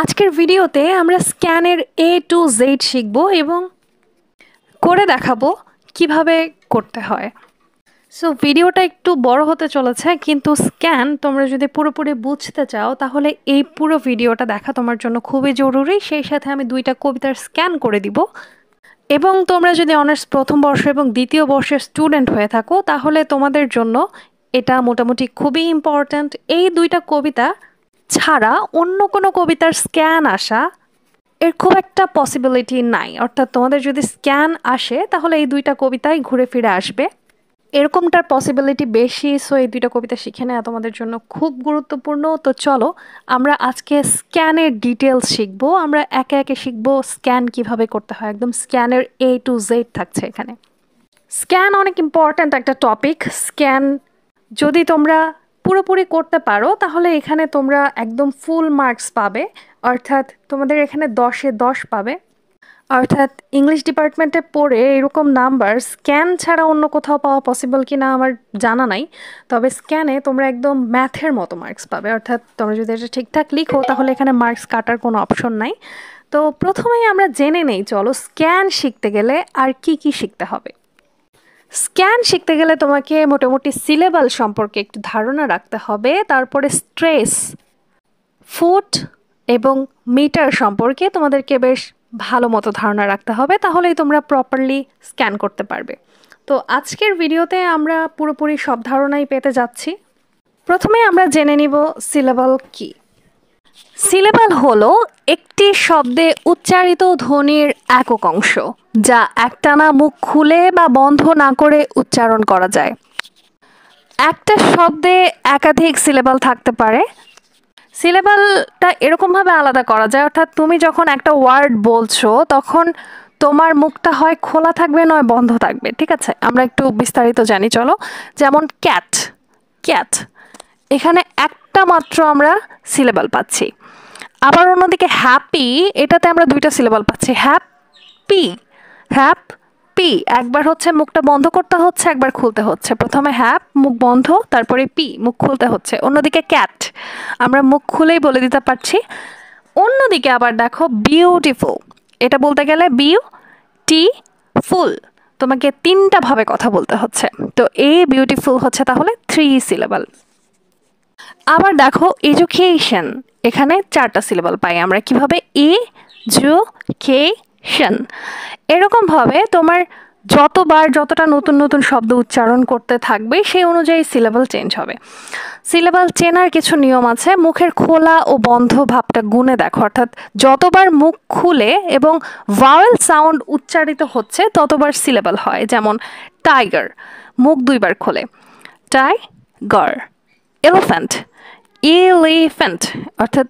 আজকের ভিডিওতে আমরা স্ক্যানের A to Z শিখব এবং করে দেখাবো কিভাবে করতে হয়। সো ভিডিওটা একটু বড় হতে চলেছে, কিন্তু স্ক্যান তোমরা যদি পুরোপুরি বুঝতে চাও তাহলে এই পুরো ভিডিওটা দেখা তোমার জন্য খুবই জরুরি। সেই সাথে আমি 2টা কবিতার স্ক্যান করে দিব, এবং তোমরা যদি অনার্স প্রথম বর্ষ এবং দ্বিতীয় বর্ষের স্টুডেন্ট হয়ে থাকো তাহলে তোমাদের জন্য এটা মোটামুটি খুবই ইম্পর্ট্যান্ট। এই 2টা কবিতা ছাড়া অন্য কোনো কবিতার স্ক্যান আসা এর খুব একটা পসিবিলিটি নাই, অর্থাৎ তোমাদের যদি স্ক্যান আসে তাহলে এই 2টা কবিতাই ঘুরে ফিরে আসবে, এরকমটার পসিবিলিটি বেশি। সো এই 2টা কবিতা শিখে নেওয়া তোমাদের জন্য খুব গুরুত্বপূর্ণ। তো চলো আমরা আজকে স্ক্যানের ডিটেলস শিখবো। আমরা একে একে শিখবো স্ক্যান কিভাবে করতে হয়, একদম স্ক্যানের A to Z থাকছে এখানে। স্ক্যান অনেক ইম্পর্ট্যান্ট একটা টপিক। স্ক্যান যদি তোমরা পুরোপুরি করতে পারো তাহলে এখানে তোমরা একদম ফুল মার্কস পাবে, অর্থাৎ তোমাদের এখানে 10-এ 10 পাবে। অর্থাৎ ইংলিশ ডিপার্টমেন্টে পড়ে এরকম নাম্বার স্ক্যান ছাড়া অন্য কোথাও পাওয়া পসিবল কি না আমার জানা নাই, তবে স্ক্যানে তোমরা একদম ম্যাথের মতো মার্কস পাবে। অর্থাৎ তোমরা যদি এটা ঠিকঠাক লিখো তাহলে এখানে মার্কস কাটার কোনো অপশন নাই। তো প্রথমেই আমরা জেনে নেই, চলো স্ক্যান শিখতে গেলে আর কি কি শিখতে হবে। স্ক্যান শিখতে গেলে তোমাকে মোটামুটি সিলেবাল সম্পর্কে একটু ধারণা রাখতে হবে, তারপরে স্ট্রেস, ফুট এবং মিটার সম্পর্কে তোমাদেরকে বেশ ভালো মতো ধারণা রাখতে হবে, তাহলেই তোমরা প্রপারলি স্ক্যান করতে পারবে। তো আজকের ভিডিওতে আমরা পুরোপুরি সব ধারণাই পেতে যাচ্ছি। প্রথমে আমরা জেনে নিব সিলেবাল কি। সিলেবাল হলো একটি শব্দে উচ্চারিত ধ্বনির একক অংশ, যা একটানা মুখ খুলে বা বন্ধ না করে উচ্চারণ করা যায়। একটা শব্দে একাধিক সিলেবাল থাকতে পারে। সিলেবালটা এরকমভাবে আলাদা করা যায়, অর্থাৎ তুমি যখন একটা ওয়ার্ড বলছো তখন তোমার মুখটা হয় খোলা থাকবে নয় বন্ধ থাকবে, ঠিক আছে? আমরা একটু বিস্তারিত জানি, চলো। যেমন ক্যাট, ক্যাট, এখানে একটা মাত্র আমরা সিলেবাল পাচ্ছি। আবার অন্যদিকে হ্যাপি, এটাতে আমরা 2টা সিলেবাল পাচ্ছি। হ্যাপি, হ্যাপি, একবার হচ্ছে মুখটা বন্ধ করতে হচ্ছে, একবার খুলতে হচ্ছে। প্রথমে হ্যাপ মুখ বন্ধ, তারপরে পি মুখ খুলতে হচ্ছে। অন্যদিকে ক্যাট আমরা মুখ খুলেই বলে দিতে পারছি। অন্যদিকে আবার দেখো বিউটিফুল, এটা বলতে গেলে বিউটিফুল তোমাকে 3টা ভাবে কথা বলতে হচ্ছে। তো এই বিউটিফুল হচ্ছে তাহলে 3 সিলেবাল। আবার দেখো এডুকেশন, এখানে 4টা সিলেবাল পাই আমরা। কিভাবে? এডুকেশন। এরকমভাবে তোমার যতবার যতটা নতুন নতুন শব্দ উচ্চারণ করতে থাকবে সেই অনুযায়ী সিলেবাল চেঞ্জ হবে। সিলেবাল চেনার কিছু নিয়ম আছে। মুখের খোলা ও বন্ধ ভাবটা গুণে দেখো, অর্থাৎ যতবার মুখ খুলে এবং ভাওয়েল সাউন্ড উচ্চারিত হচ্ছে ততবার সিলেবাল হয়। যেমন টাইগার, মুখ 2বার খোলে, টাইগার। এলিফ্যান্ট, এলিফ্যান্ট, অর্থাৎ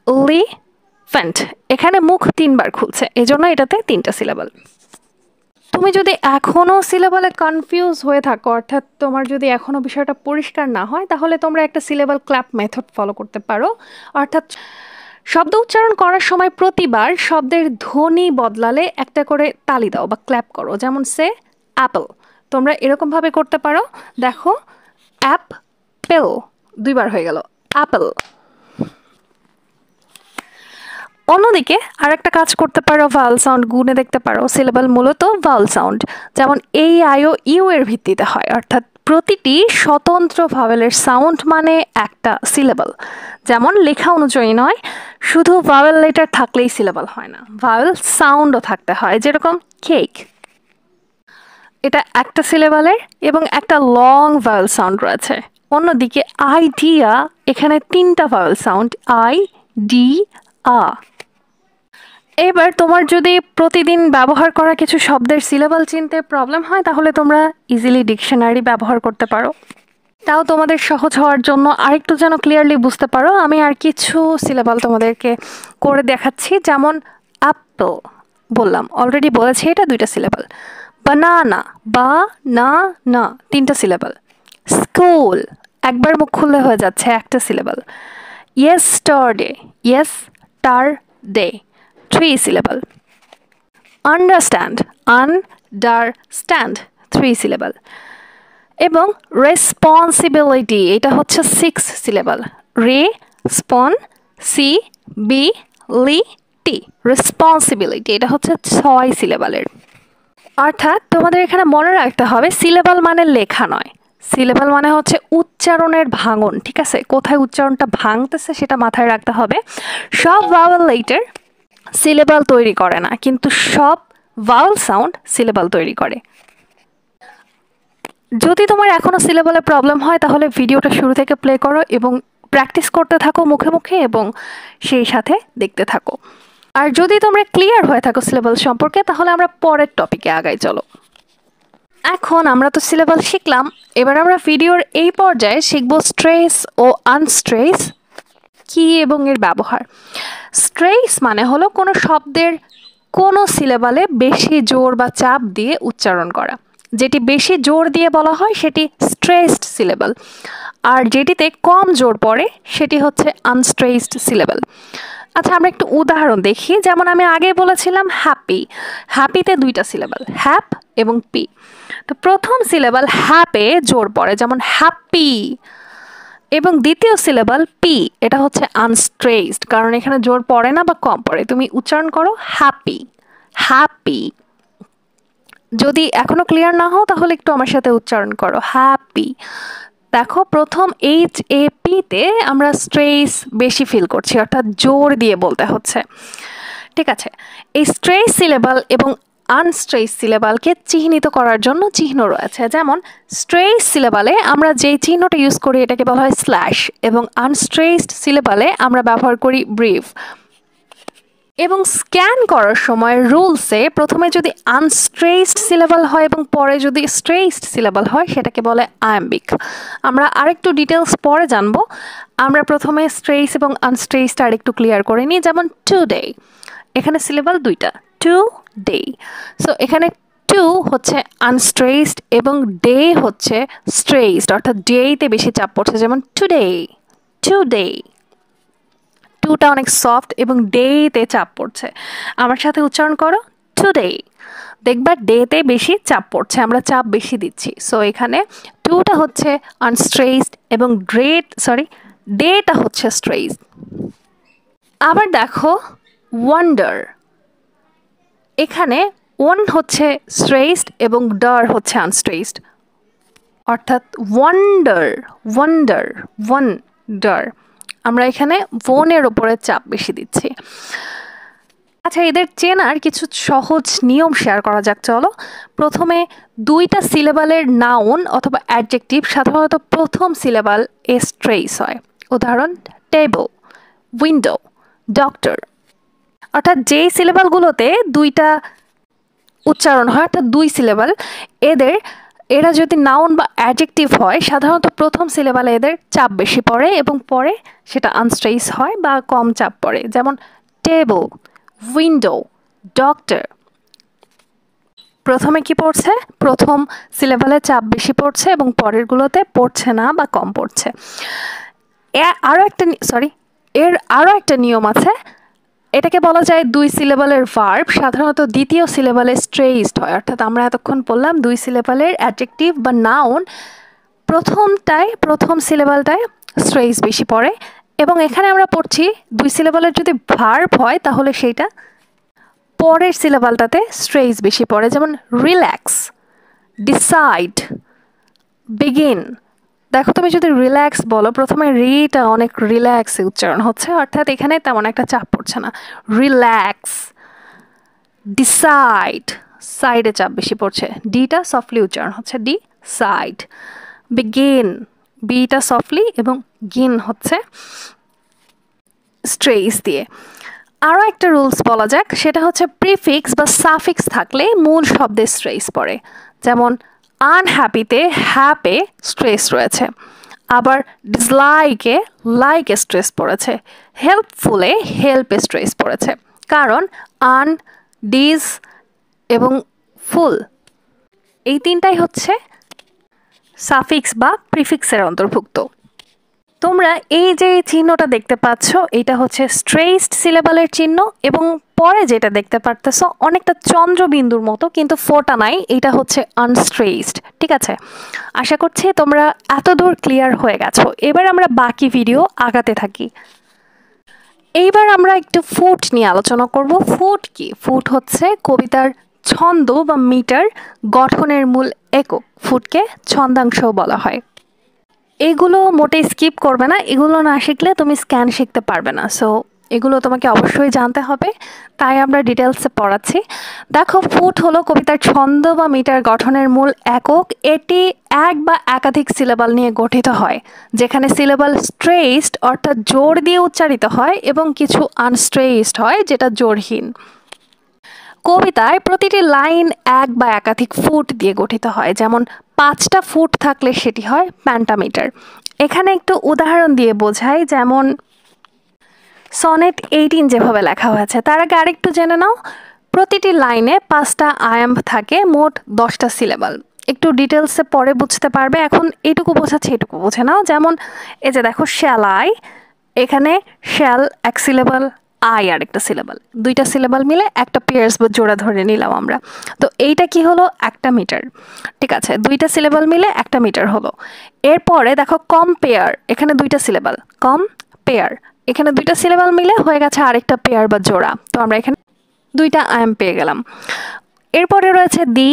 এলিফ্যান্ট, এখানে মুখ 3বার খুলছে, এজন্য এটাতে 3টা সিলেবাল। তুমি যদি এখনও সিলেবালে কনফিউজ হয়ে থাকো, অর্থাৎ তোমার যদি এখনও বিষয়টা পরিষ্কার না হয়, তাহলে তোমরা একটা সিলেবাল ক্ল্যাপ মেথড ফলো করতে পারো। অর্থাৎ শব্দ উচ্চারণ করার সময় প্রতিবার শব্দের ধ্বনি বদলালে একটা করে তালি দাও বা ক্ল্যাপ করো। যেমন সে অ্যাপল, তোমরা এরকমভাবে করতে পারো। দেখো অ্যাপেল 2বার হয়ে গেল, অ্যাপল। অন্যদিকে আর একটা কাজ করতে পারো, ভাওয়েল সাউন্ড গুণে দেখতে পারো। সিলেবাল মূলত ভাওয়েল সাউন্ড, যেমন এই, আই ও ইউ এর ভিত্তিতে হয়, অর্থাৎ প্রতিটি স্বতন্ত্র ভাওয়েলের সাউন্ড মানে একটা সিলেবাল। যেমন লেখা অনুযায়ী নয়, শুধু ভাওয়েল লেটার থাকলেই সিলেবাল হয় না, ভাওয়েল সাউন্ডও থাকতে হয়। যেরকম কেক, এটা একটা সিলেবালের এবং একটা লং ভাওয়েল সাউন্ড রয়েছে। অন্যদিকে আইডিয়া, এখানে 3টা ভাওয়েল সাউন্ড, আই ডি আ। এবার তোমার যদি প্রতিদিন ব্যবহার করা কিছু শব্দের সিলেবাল চিনতে প্রবলেম হয় তাহলে তোমরা ইজিলি ডিকশনারি ব্যবহার করতে পারো। তাও তোমাদের সহজ হওয়ার জন্য আরেকটু যেন ক্লিয়ারলি বুঝতে পারো, আমি আর কিছু সিলেবাল তোমাদেরকে করে দেখাচ্ছি। যেমন অ্যাপল বললাম, অলরেডি বলেছি এটা 2টা সিলেবাল। বানানা, বা না না 3টা সিলেবাল। স্কুল, একবার মুখ খুললে হয়ে যাচ্ছে, একটা syllable. Yesterday, yesterday 3 syllable. Understand, understand 3 syllable. এবং রেসপন্সিবিলিটি, এটা হচ্ছে 6 সিলেবাল। রেসপন্সিবিলিটি বি লি টি, রেসপন্সিবিলিটি। এটা হচ্ছে 6 সিলেবালের। অর্থাৎ তোমাদের এখানে মনে রাখতে হবে সিলেবাল মানে লেখা নয়, সিলেবাল মানে হচ্ছে উচ্চারণের ভাঙন, ঠিক আছে? কোথায় উচ্চারণটা ভাঙতেছে সেটা মাথায় রাখতে হবে। সব ভাওয়েল লেটার সিলেবাল তৈরি করে না, কিন্তু সব ভাওয়েল সাউন্ড সিলেবাল তৈরি করে। যদি তোমার এখনও সিলেবালে প্রবলেম হয় তাহলে ভিডিওটা শুরু থেকে প্লে করো এবং প্র্যাকটিস করতে থাকো মুখে মুখে এবং সেই সাথে দেখতে থাকো। আর যদি তোমরা ক্লিয়ার হয়ে থাকো সিলেবাল সম্পর্কে তাহলে আমরা পরের টপিকে আগাই। চলো, এখন আমরা তো সিলেবাল শিখলাম, এবার আমরা ভিডিওর এই পর্যায়ে শিখব স্ট্রেস ও আনস্ট্রেস কি এবং এর ব্যবহার। স্ট্রেস মানে হলো কোনো শব্দের কোনো সিলেবালে বেশি জোর বা চাপ দিয়ে উচ্চারণ করা। যেটি বেশি জোর দিয়ে বলা হয় সেটি স্ট্রেসড সিলেবাল, আর যেটিতে কম জোর পড়ে সেটি হচ্ছে আনস্ট্রেসড সিলেবাল। আচ্ছা, আমরা একটু উদাহরণ দেখি। যেমন আমি আগে বলেছিলাম হ্যাপি, হ্যাপিতে 2টা সিলেবাল, হ্যাপ এবং পি। তো প্রথম সিলেবাল হ্যাপে জোর পড়ে, যেমন হ্যাপি, এবং দ্বিতীয় সিলেবাল পি, এটা হচ্ছে আনস্ট্রেসড, কারণ এখানে জোর পড়ে না বা কম পড়ে। তুমি উচ্চারণ করো হ্যাপি, হ্যাপি। যদি এখনো ক্লিয়ার না হও তাহলে একটু আমার সাথে উচ্চারণ করো হ্যাপি। দেখো, প্রথম এইচ এ পিতে আমরা স্ট্রেস বেশি ফিল করছি, অর্থাৎ জোর দিয়ে বলতে হচ্ছে, ঠিক আছে? এই স্ট্রেস সিলেবাল এবং আনস্ট্রেস সিলেবালকে চিহ্নিত করার জন্য চিহ্ন রয়েছে। যেমন স্ট্রেস সিলেবালে আমরা যেই চিহ্নটা ইউজ করি এটাকে বলা হয় স্ল্যাশ, এবং আনস্ট্রেসড সিলেবালে আমরা ব্যবহার করি ব্রিভ। এবং স্ক্যান করার সময় রুলসে প্রথমে যদি আনস্ট্রেসড সিলেবাল হয় এবং পরে যদি স্ট্রেসড সিলেবাল হয় সেটাকে বলে আয়াম্বিক। আমরা আরেকটু ডিটেলস পরে জানবো। আমরা প্রথমে স্ট্রেস এবং আনস্ট্রেসড আর একটু ক্লিয়ার করে নিই। যেমন টুডে, এখানে সিলেবাল 2টা, টু ডে। সো এখানে টু হচ্ছে আনস্ট্রেসড এবং ডে হচ্ছে স্ট্রেসড, অর্থাৎ ডেতে বেশি চাপ পড়ছে। যেমন টুডে, টুডে, টুটা অনেক সফট এবং ডেতে চাপ পড়ছে। আমার সাথে উচ্চারণ করো টুডে। দেখবা ডেতে বেশি চাপ পড়ছে, আমরা চাপ বেশি দিচ্ছি। সো এখানে টুটা হচ্ছে আনস্ট্রেসড এবং ডেটা হচ্ছে স্ট্রেসড। আবার দেখো ওয়ান্ডার, এখানে ওয়ান হচ্ছে স্ট্রেসড এবং ডার হচ্ছে আনস্ট্রেসড, অর্থাৎ ওয়ান্ডার, ওয়ান্ডার, ওয়ান্ডার। আমরা এখানে ওনের ওপরে চাপ বেশি দিচ্ছি। আচ্ছা, এদের চেনার কিছু সহজ নিয়ম শেয়ার করা যাক। চলো, প্রথমে 2টা সিলেবালের নাউন অথবা অ্যাডজেক্টিভ সাধারণত প্রথম সিলেবাল এ স্ট্রেস হয়। উদাহরণ টেবল, উইন্ডো, ডক্টর। অর্থাৎ যেই সিলেবালগুলোতে 2টা উচ্চারণ হয়, অর্থাৎ 2 সিলেবাল, এরা যদি নাউন বা অ্যাডজেক্টিভ হয় সাধারণত প্রথম সিলেবালে এদের চাপ বেশি পড়ে এবং পরে সেটা আনস্ট্রেস হয় বা কম চাপ পড়ে। যেমন টেবল, উইন্ডো, ডক্টর। প্রথমে কি পড়ছে? প্রথম সিলেবালে চাপ বেশি পড়ছে এবং পরেরগুলোতে পড়ছে না বা কম পড়ছে। এর আরও একটা নিয়ম আছে। এটাকে বলা যায় 2 সিলেবালের ভার্ব সাধারণত দ্বিতীয় সিলেবালে স্ট্রেসড হয়। অর্থাৎ আমরা এতক্ষণ বললাম 2 সিলেবালের অ্যাডজেক্টিভ বা নাউন প্রথম সিলেবালটায় স্ট্রেস বেশি পড়ে, এবং এখানে আমরা পড়ছি 2 সিলেবালের যদি ভার্ব হয় তাহলে সেইটা পরের সিলেবালটাতে স্ট্রেস বেশি পড়ে। যেমন রিল্যাক্স, ডিসাইড, বিগিন। দেখো, তুমি যদি রিল্যাক্স বলো প্রথমে রিটা অনেক রিল্যাক্সে উচ্চারণ হচ্ছে, অর্থাৎ এখানে তেমন একটা চাপ পড়ছে না। রিল্যাক্স, ডিসাইড, সাইডে চাপ বেশি পড়ছে, ডিটা সফটলি উচ্চারণ হচ্ছে, D side. Begin, beta softly এবং গিন হচ্ছে স্ট্রেস দিয়ে। আরও একটা রুলস বলা যাক, সেটা হচ্ছে প্রিফিক্স বা সাফিক্স থাকলে মূল শব্দে স্ট্রেস পড়ে। যেমন আনহ্যাপিতে হ্যাপে স্ট্রেস রয়েছে, আবার ডিসলাইকে লাইকে স্ট্রেস পড়েছে, হেল্পফুলে হেল্পে স্ট্রেস পড়েছে, কারণ আন, ডিস এবং ফুল এই 3টাই হচ্ছে সাফিক্স বা প্রিফিক্সের অন্তর্ভুক্ত। তোমরা এই যে চিহ্নটা দেখতে পাচ্ছ এটা হচ্ছে স্ট্রেসড সিলেবালের চিহ্ন, এবং পরে যেটা দেখতে পারতেছো অনেকটা চন্দ্রবিন্দুর মতো কিন্তু ফোঁটা নাই, এটা হচ্ছে আনস্ট্রেসড। ঠিক আছে, আশা করছি তোমরা এতদূর ক্লিয়ার হয়ে গেছো। এবার আমরা বাকি ভিডিও আগাতে থাকি। এইবার আমরা একটু ফুট নিয়ে আলোচনা করব। ফুট কি? ফুট হচ্ছে কবিতার ছন্দ বা মিটার গঠনের মূল একক। ফুটকে ছন্দাংশও বলা হয়। এগুলো মোটেই স্কিপ করবে না, এগুলো না শিখলে তুমি স্ক্যান শিখতে পারবে না। সো এগুলো তোমাকে অবশ্যই জানতে হবে, তাই আমরা ডিটেলসে পড়াচ্ছি। দেখো, ফুট হলো কবিতার ছন্দ বা মিটার গঠনের মূল একক। এটি এক বা একাধিক সিলেবাল নিয়ে গঠিত হয়, যেখানে সিলেবাল স্ট্রেসড অর্থাৎ জোর দিয়ে উচ্চারিত হয় এবং কিছু আনস্ট্রেসড হয়, যেটা জোরহীন। কবিতায় প্রতিটি লাইন এক বা একাধিক ফুট দিয়ে গঠিত হয়, যেমন 5টা ফুট থাকলে সেটি হয় পেন্টামিটার। এখানে একটু উদাহরণ দিয়ে বোঝাই, যেমন সনেট 18 যেভাবে লেখা হয়েছে। তার আগে আরেকটু জেনে নাও, প্রতিটি লাইনে 5টা আয়াম্ভ থাকে, মোট 10টা সিলেবাল। একটু ডিটেলসে পরে বুঝতে পারবে, এখন এইটুকু বোঝাচ্ছে, এটুকু বুঝে নাও। যেমন এই যে দেখো, শ্যাল আই, এখানে শ্যাল এক সিলেবাল, আই আর একটা সিলেবাল, 2টা সিলেবাল মিলে একটা পেয়ার্স বা জোড়া ধরে নিলাম আমরা। তো এইটা কি হলো? একটা মিটার। ঠিক আছে, 2টা সিলেবাল মিলে একটা মিটার হলো। এরপরে দেখো কম্পেয়ার, এখানে 2টা সিলেবাল, কম্পেয়ার, এখানে 2টা সিলেবাল মিলে হয়ে গেছে আরেকটা পেয়ার বা জোড়া। তো আমরা এখানে 2টা আয়াম পেয়ে গেলাম। এরপরে রয়েছে দি,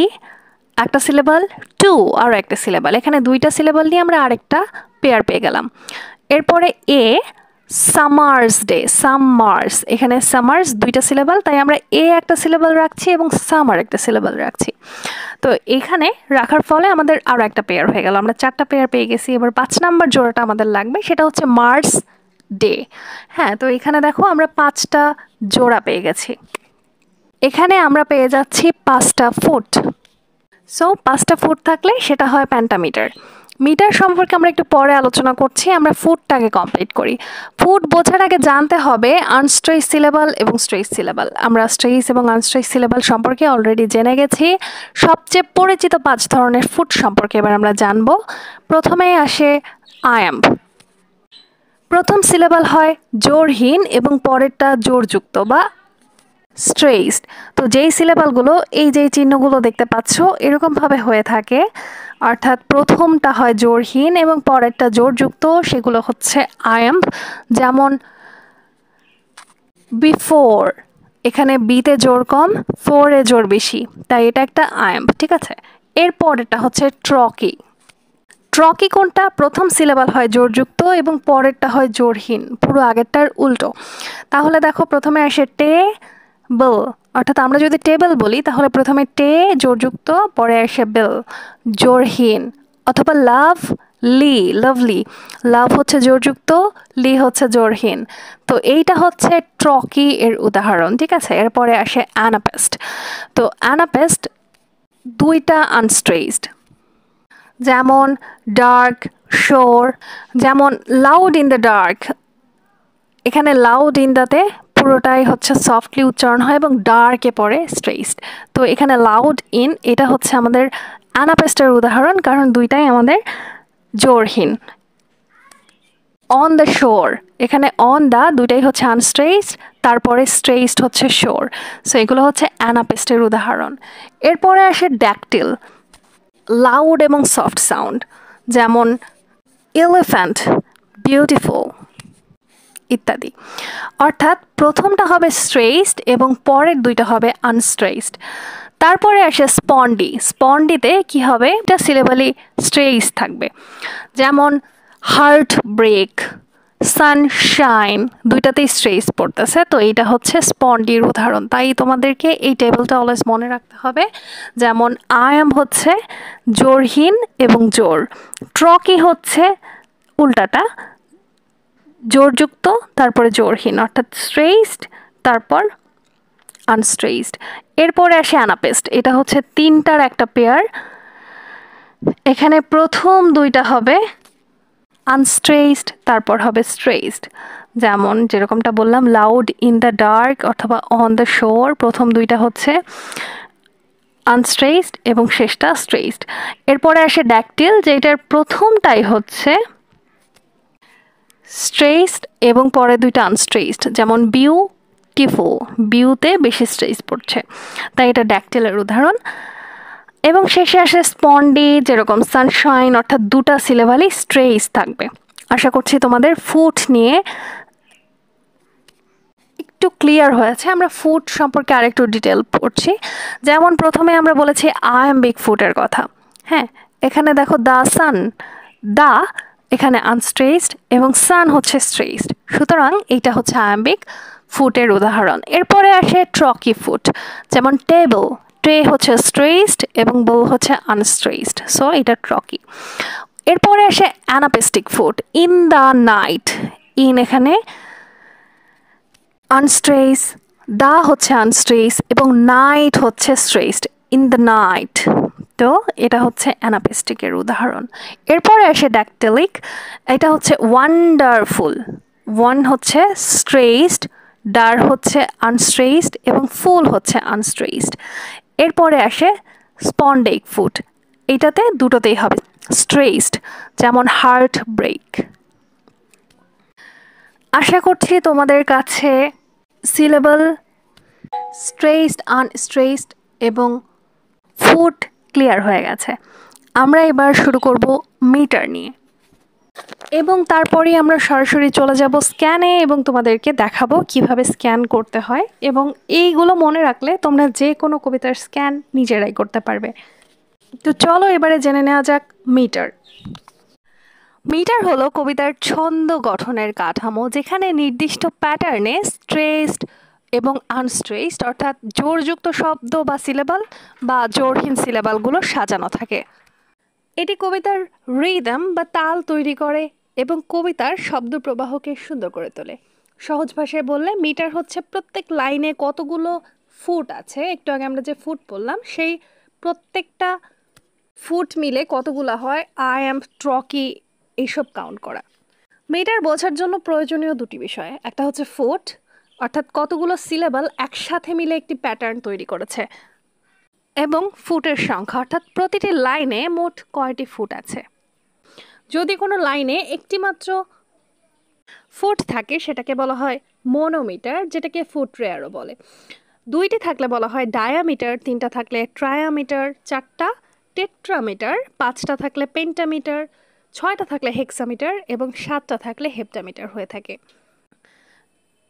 একটা সিলেবাল, টু আর একটা সিলেবাল, এখানে 2টা সিলেবাল নিয়ে আমরা আরেকটা পেয়ার পেয়ে গেলাম। এরপরে এ, সামার্স ডে, সামার্স, এখানে সামার্স 2টা সিলেবাল, তাই আমরা এ একটা সিলেবাল রাখছি এবং সামার একটা সিলেবাল রাখছি। তো এখানে রাখার ফলে আমাদের আরও একটা পেয়ার হয়ে গেল, আমরা 4টা পেয়ার পেয়ে গেছি। এবার 5 নাম্বার জোড়াটা আমাদের লাগবে, সেটা হচ্ছে মার্স ডে। হ্যাঁ, তো এখানে দেখো আমরা 5টা জোড়া পেয়ে গেছি। এখানে আমরা পেয়ে যাচ্ছি 5টা ফুট। সো 5টা ফুট থাকলে সেটা হয় পেন্টামিটার। মিটার সম্পর্কে আমরা একটু পরে আলোচনা করছি, আমরা ফুটটাকে কমপ্লিট করি। ফুট বোঝার আগে জানতে হবে আনস্ট্রেস সিলেবাল এবং স্ট্রেস সিলেবাল। আমরা স্ট্রেস এবং আনস্ট্রেস সিলেবাল সম্পর্কে অলরেডি জেনে গেছি। সবচেয়ে পরিচিত 5 ধরনের ফুট সম্পর্কে এবার আমরা জানব। প্রথমেই আসে আয়াম্ভ। প্রথম সিলেবাল হয় জোরহীন এবং পরেরটা জোরযুক্ত বা স্ট্রেসড। তো যেই সিলেবালগুলো, এই যেই চিহ্নগুলো দেখতে পাচ্ছ, এরকমভাবে হয়ে থাকে, অর্থাৎ প্রথমটা হয় জোরহীন এবং পরেরটা জোরযুক্ত, সেগুলো হচ্ছে আয়াম্ভ। যেমন বিফোর, এখানে বিতে জোর কম, ফোরে জোর বেশি, তাই এটা একটা আয়াম্ভ। ঠিক আছে, এরপরেরটা হচ্ছে ট্রকি। ট্রকি কোনটা? প্রথম সিলেবাল হয় জোরযুক্ত এবং পরেরটা হয় জোরহীন, পুরো আগেরটার উল্টো। তাহলে দেখো, প্রথমে আসে টে বেল, অর্থাৎ আমরা যদি টেবিল বলি তাহলে প্রথমে টে জোরযুক্ত, পরে আসে বেল জোরহীন। অথবা লাভ লি, লাভলি, লাভ হচ্ছে জোরযুক্ত, লি হচ্ছে জোরহীন। তো এইটা হচ্ছে ট্রকি এর উদাহরণ। ঠিক আছে, এরপরে আসে অ্যানাপেস্ট। তো অ্যানাপেস্ট 2টা আনস্ট্রেসড, যেমন ডার্ক, শোর। যেমন লাউড ইন দ্য ডার্ক, এখানে লাউড ইন দাতে পুরোটাই হচ্ছে সফটলি উচ্চারণ হয় এবং ডার্কে পড়ে স্ট্রেসড। তো এখানে লাউড ইন, এটা হচ্ছে আমাদের অ্যানাপেস্টের উদাহরণ, কারণ 2টাই আমাদের জোরহীন। অন দ্য শোর, এখানে অন দ্য 2টাই হচ্ছে আনস্ট্রেসড, তারপরে স্ট্রেসড হচ্ছে শোর। সো এগুলো হচ্ছে অ্যানাপেস্টের উদাহরণ। এরপরে আসে ড্যাকটিল, লাউড এবং সফট সাউন্ড, যেমন এলিফ্যান্ট, বিউটিফুল ইত্যাদি। অর্থাৎ প্রথমটা হবে স্ট্রেসড এবং পরের 2টা হবে আনস্ট্রেসড। তারপরে আসে স্পন্ডি। স্পন্ডিতে কি হবে? এটা সিলেবালি স্ট্রেস থাকবে, যেমন হার্ট ব্রেক, সানশাইন, 2টাতেই স্ট্রেস পড়তেছে। তো এইটা হচ্ছে স্পন্ডির উদাহরণ। তাই তোমাদেরকে এই টেবিলটা অলওয়েজ মনে রাখতে হবে। যেমন আয়াম হচ্ছে জোরহীন এবং জোর, ট্রকি হচ্ছে উল্টাটা, জোরযুক্ত তারপরে জোরহীন, অর্থাৎ স্ট্রেসড তারপর আনস্ট্রেসড। এরপরে আসে অ্যানাপেস্ট, এটা হচ্ছে 3টার একটা পেয়ার। এখানে প্রথম 2টা হবে আনস্ট্রেসড, তারপর হবে স্ট্রেসড। যেমন যেরকমটা বললাম, লাউড ইন দ্য ডার্ক অথবা অন দ্য শোর, প্রথম 2টা হচ্ছে আনস্ট্রেসড এবং শেষটা স্ট্রেসড। এরপরে আসে ড্যাকটিল, যেটার প্রথমটাই হচ্ছে স্ট্রেসড এবং পরে 2টা আনস্ট্রেসড, যেমন বিউটিফুল, বিউতে বেশি স্ট্রেস পড়ছে, তাই এটা ড্যাকটিলের উদাহরণ। এবং শেষে আসে স্পন্ডি, যেরকম সানশাইন, অর্থাৎ 2টা সিলেবালই স্ট্রেস থাকবে। আশা করছি তোমাদের ফুট নিয়ে একটু ক্লিয়ার হয়েছে। আমরা ফুড সম্পর্কে আরেকটু ডিটেল পড়ছি। যেমন প্রথমে আমরা বলেছি আয়াম্বিক ফুডের কথা। হ্যাঁ, এখানে দেখো দ্য সান, দা এখানে আনস্ট্রেসড এবং সান হচ্ছে স্ট্রেসড, সুতরাং এইটা হচ্ছে আয়াম্বিক ফুডের উদাহরণ। এরপরে আসে ট্রকি ফুড, যেমন টেবল, ট্রে হচ্ছে স্ট্রেসড এবং বোল হচ্ছে আনস্ট্রেসড, সো এটা ট্রকি। এরপরে আসে anapestic foot, in the night, in এখানে আনস্ট্রেস, দা হচ্ছে আনস্ট্রেস এবং নাইট হচ্ছে স্ট্রেসড, ইন দ্য নাইট। তো এটা হচ্ছে অ্যানাপেস্টিকের উদাহরণ। এরপরে আসে ড্যাকটেলিক, এটা হচ্ছে ওয়ান্ডারফুল, ওয়ান হচ্ছে স্ট্রেসড, ডার হচ্ছে আনস্ট্রেসড এবং ফুল হচ্ছে আনস্ট্রেসড। এরপরে আসে স্পন্ডেইক ফুড, এটাতে দুটোতেই হবে স্ট্রেসড, যেমন হার্ট ব্রেক। আশা করছি তোমাদের কাছে সিলেবল, স্ট্রেসড, আনস্ট্রেসড এবং ফুড ক্লিয়ার হয়ে গেছে। আমরা এবার শুরু করব মিটার নিয়ে এবং তারপরেই আমরা সরাসরি চলে যাব স্ক্যানে এবং তোমাদেরকে দেখাবো কিভাবে স্ক্যান করতে হয়, এবং এইগুলো মনে রাখলে তোমরা যে কোনো কবিতার স্ক্যান নিজেরাই করতে পারবে। তো চলো এবারে জেনে নেওয়া যাক মিটার। মিটার হলো কবিতার ছন্দ গঠনের কাঠামো, যেখানে নির্দিষ্ট প্যাটার্নে স্ট্রেসড এবং আনস্ট্রেসড অর্থাৎ জোরযুক্ত শব্দ বা সিলেবাল বা জোরহীন সিলেবালগুলো সাজানো থাকে। এটি কবিতার রিদম বা তাল তৈরি করে এবং কবিতার শব্দ প্রবাহকে সুন্দর করে তোলে। সহজ ভাষায় বললে মিটার হচ্ছে প্রত্যেক লাইনে কতগুলো ফুট আছে, একটু আগে আমরা যে ফুট বললাম সেই প্রত্যেকটা ফুট মিলে কতগুলো হয়, আয়াম, ট্রকি এইসব কাউন্ট করা। মিটার বোঝার জন্য প্রয়োজনীয় দুটি বিষয়, একটা হচ্ছে ফুট অর্থাৎ কতগুলো সিলেবাল একসাথে মিলে একটি প্যাটার্ন তৈরি করেছে, এবং ফুটের সংখ্যা অর্থাৎ প্রতিটি লাইনে মোট কয়টি ফুট আছে। যদি কোনো লাইনে একটি মাত্র ফুট থাকে সেটাকে বলা হয় মনোমিটার, যেটাকে ফুট রেয়ারও বলে। দুইটি থাকলে বলা হয় ডায়ামিটার, তিনটা থাকলে ট্রায়ামিটার, চারটা টেট্রামিটার, পাঁচটা থাকলে পেন্টামিটার, ছয়টা থাকলে হেক্সামিটার এবং সাতটা থাকলে হেপ্টামিটার হয়ে থাকে।